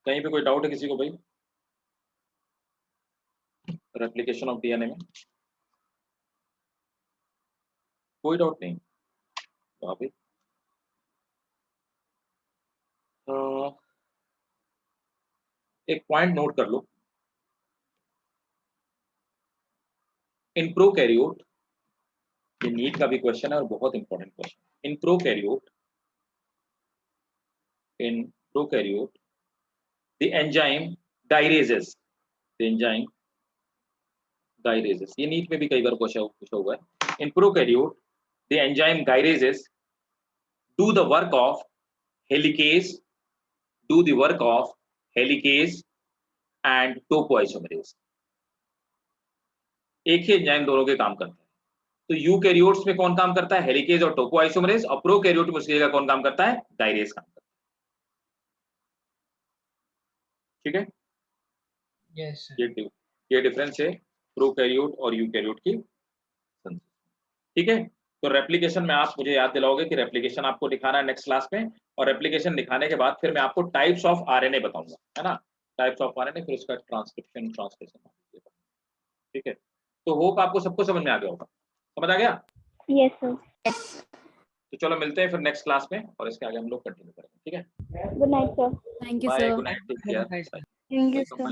Speaker 1: कहीं पे कोई डाउट है किसी को भाई रेप्लिकेशन ऑफ डीएनए में? कोई डाउट नहीं? तो अभी एक पॉइंट नोट कर लो, इन प्रोकैरियोट, ये नीट का भी क्वेश्चन है और बहुत important question. In prokaryote the enzyme gyrases, the enzyme gyrases, ये नीट में भी कई बार पूछा हुआ है। In prokaryote the enzyme gyrases do the work of helicase, helicase and topoisomerase. एक ही एंजाइम दोनों के काम करते हैं। तो यूकैरियोट्स में कौन काम करता है? हेलिकेज और टोपोआइसोमरेज। और प्रोकैरियोट में उसकी जगह कौन काम करता है? गायरेज काम करता है। ठीक है,
Speaker 2: यस सर।
Speaker 1: ये डिफरेंस है प्रोकैरियोट और यूकैरियोट की। ठीक है, तो रेप्लिकेशन में आप मुझे याद दिलाओगे कि रेप्लिकेशन आपको दिखाना है नेक्स्ट क्लास में, और रेप्लिकेशन दिखाने के बाद फिर मैं आपको टाइप्स ऑफ आरएनए बताऊंगा, है ना, टाइप्स ऑफ आरएनए, फिर उसका ट्रांसक्रिप्शन ट्रांसलेशन। ठीक है, तो होप आपको सबको समझ में आ गया होगा। समझ आ गया?
Speaker 3: Yes sir.
Speaker 1: तो चलो मिलते हैं फिर नेक्स्ट क्लास में, और इसके आगे हम लोग कंटिन्यू करेंगे। ठीक है,
Speaker 3: good night sir.
Speaker 5: Thank you
Speaker 1: bye,
Speaker 5: sir.
Speaker 1: Good night, take care.
Speaker 2: Guys,
Speaker 4: thank you sir.